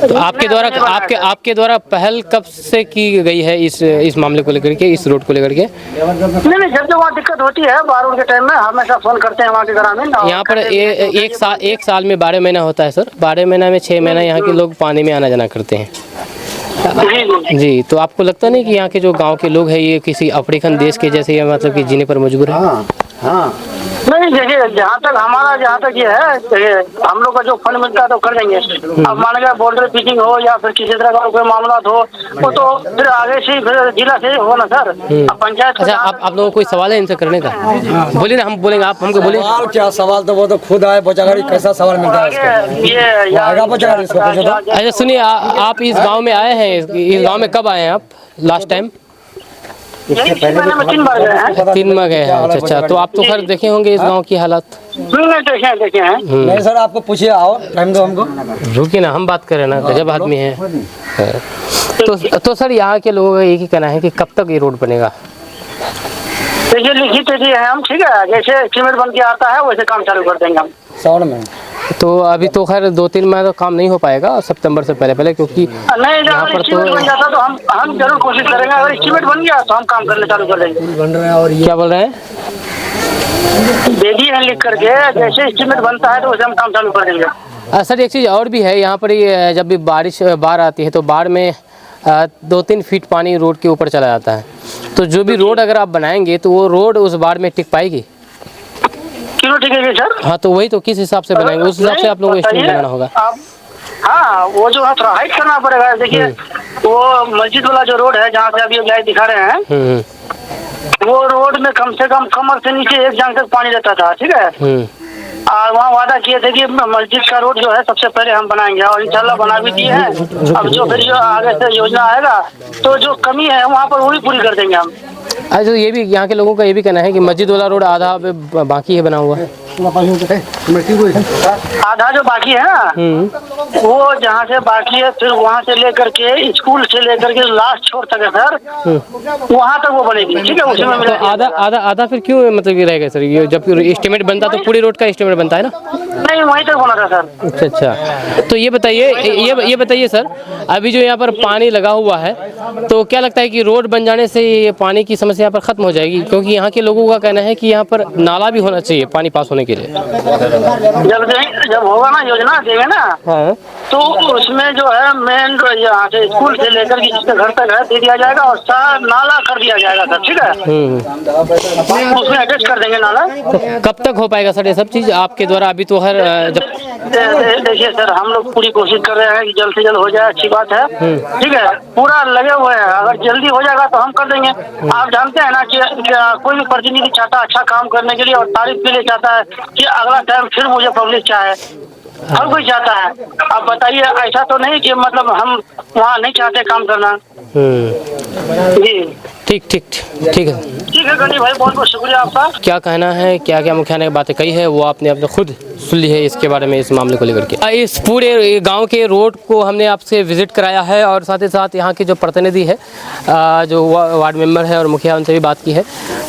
तो आपके द्वारा पहल कब से की गई है इस मामले को लेकर के, इस रोड को लेकर के? नहीं, जब वहाँ दिक्कत होती है बारिश के टाइम में हमेशा फोन करते हैं वहाँ के ग्रामीण। यहाँ पर एक साल में 12 महीना होता है सर, 12 महीना में 6 महीना यहाँ के लोग पानी में आना जाना करते हैं। जी, तो आपको लगता नहीं कि यहाँ के जो गांव के लोग हैं ये किसी अफ्रीकन देश के जैसे मतलब कि जीने पर मजबूर है? हाँ नहीं, देखिए जहाँ तक ये है, हम लोग का जो फंड मिलता है तो कर देंगे। अब मान गया बॉर्डर पिचिंग हो या फिर किसी तरह का कोई मामला हो, वो तो फिर आगे से फिर जिला से हो ना सर। अब पंचायत। अच्छा, आप लोगों को कोई सवाल है इनसे करने का? बोलिए ना, हम बोलेंगे, आप हमको बोलिए। क्या सवाल? तो वो तो खुद आए बोचागाड़ी, कैसा सवाल मिलता है? अच्छा सुनिए, आप इस गाँव में आए हैं, इस गाँव में कब आए हैं आप लास्ट टाइम? 3 बार गए हैं। 3 बार गए हैं। अच्छा, तो आप तो खैर देखे होंगे इस गांव की हालत? देखे हैं। नहीं सर, आपको पूछिए, आओ टाइम दो हमको। रुकिए ना, हम बात करें ना, गजब आदमी है। तो सर यहाँ के लोगों का एक ही कहना है कि कब तक ये रोड बनेगा? देखिए लिखित दिए हैं हम। ठीक है, जैसे एस्टीमेट बन के आता है वैसे काम चालू कर देंगे हम सावन में। तो अभी तो खैर 2-3 महीने तो काम नहीं हो पाएगा सितंबर से पहले, क्योंकि नहीं यहाँ पर तो बन जाता तो हम जरूर कोशिश करेंगे। अगर एस्टीमेट बन गया तो हम काम करने चालू कर देंगे। बन रहे हैं। और क्या बोल रहे हैं? दे दिए हैं लिख करके, जैसे एस्टीमेट बनता है तो वैसे हम काम चालू कर देंगे। सर एक चीज़ और भी है, यहाँ पर ये जब भी बाढ़ आती है तो बाढ़ में 2-3 फीट पानी रोड के ऊपर चला जाता है। तो जो भी रोड अगर आप बनाएंगे तो वो रोड उस बाढ़ में टिक पाएगी? क्यों टिकेगी सर? हाँ, तो वही तो, किस हिसाब से बनाएंगे उस हिसाब से आप लोगों को एस्टीमेट बनाना होगा। हाँ, वो जो है थोड़ा हाइट करना पड़ेगा। देखिए वो मस्जिद वाला जो रोड है जहाँ से अभी लाइट दिखा रहे हैं, वो रोड में कम से कम कमर से नीचे 1 जांग तक पानी रहता था। ठीक है, और वहाँ वादा किए थे कि मस्जिद का रोड जो है सबसे पहले हम बनाएंगे, और इंशाल्लाह बना भी दिए हैं। अब जो फिर जो आगे से योजना आएगा तो जो कमी है वहाँ पर वो भी पूरी कर देंगे हम। अच्छा, ये भी यहाँ के लोगों का ये भी कहना है कि मस्जिद वाला रोड आधा बाकी है बना हुआ है। आधा जो बाकी है ना, वो जहाँ से बाकी है फिर वहाँ से लेकर के स्कूल से लेकर के लास्ट छोर तक है सर, वहाँ तक वो बनेगी। ठीक है, उसमें तो आधा आधा आधा फिर क्यों मतलब ये रहेगा सर? ये जब एस्टिमेट बनता तो पूरी रोड का एस्टिमेट बनता है ना? नहीं, वहीं तक बना था सर। अच्छा अच्छा। तो ये बताइए सर, अभी जो यहाँ पर पानी लगा हुआ है, तो क्या लगता है कि रोड बन जाने से ये पानी की समस्या यहाँ पर खत्म हो जाएगी? क्योंकि यहाँ के लोगों का कहना है कि यहाँ पर नाला भी होना चाहिए पानी पास होने के लिए। जब होगा ना, योजना देंगे ना, हाँ, तो उसमें जो है मेन यहाँ से स्कूल से लेकर के जिसके घर तक है दे दिया जाएगा और नाला कर दिया जाएगा सर। ठीक है, उसमें अटैच कर देंगे नाला। कब तक हो पाएगा सर ये सब चीज आपके द्वारा? अभी तो हर जब देखिए सर, हम लोग पूरी कोशिश कर रहे हैं कि जल्द से जल्द हो जाए, अच्छी बात है। ठीक है, पूरा लगे हुए हैं, अगर जल्दी हो जाएगा तो हम कर देंगे। आप जानते हैं ना कि कोई भी प्रतिनिधि चाहता है अच्छा काम करने के लिए और तारीफ के लिए चाहता है कि अगला टाइम फिर मुझे पब्लिक चाहे, हर कोई चाहता है। अब बताइए, ऐसा तो नहीं कि मतलब हम वहाँ नहीं चाहते काम करना। जी ठीक है। ठीक है गनी भाई, बहुत बहुत शुक्रिया आपका। क्या कहना है, क्या क्या मुखिया ने बातें कही है, वो आपने अपने खुद सुन ली है इसके बारे में, इस मामले को लेकर के। इस पूरे गांव के रोड को हमने आपसे विजिट कराया है और साथ ही साथ यहाँ के जो प्रतिनिधि है, जो वार्ड मेंबर है और मुखिया, उनसे भी बात की है।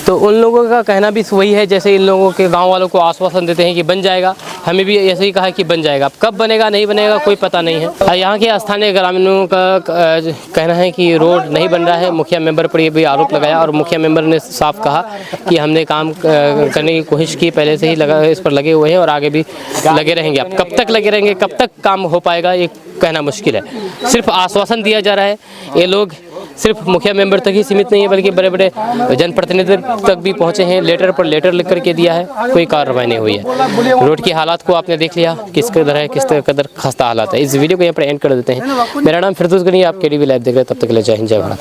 तो उन लोगों का कहना भी वही है जैसे इन लोगों के गांव वालों को आश्वासन देते हैं कि बन जाएगा, हमें भी ऐसे ही कहा है कि बन जाएगा। अब कब बनेगा नहीं बनेगा कोई पता नहीं है। यहाँ के स्थानीय ग्रामीणों का कहना है कि रोड नहीं बन रहा है। मुखिया मेंबर पर ये भी आरोप लगाया और मुखिया मेंबर ने साफ कहा कि हमने काम करने की कोशिश की, पहले से ही इस पर लगे हुए हैं और आगे भी लगे रहेंगे। अब कब तक लगे रहेंगे, कब तक काम हो पाएगा, ये कहना मुश्किल है। सिर्फ आश्वासन दिया जा रहा है। ये लोग सिर्फ मुखिया मेंबर तक ही सीमित नहीं है, बल्कि बड़े बड़े जनप्रतिनिधि तक भी पहुंचे हैं। लेटर पर लेटर लिख करके दिया है, कोई कार्रवाई नहीं हुई है। रोड की हालात को आपने देख लिया किस कदर है, किस कदर खस्ता हालात है। इस वीडियो को यहाँ पर एंड कर देते हैं। मेरा नाम फिरदौस गनी, आप केडीवी लाइव देख रहे हैं। तब तक के लिए जय हिंद, जय भारत।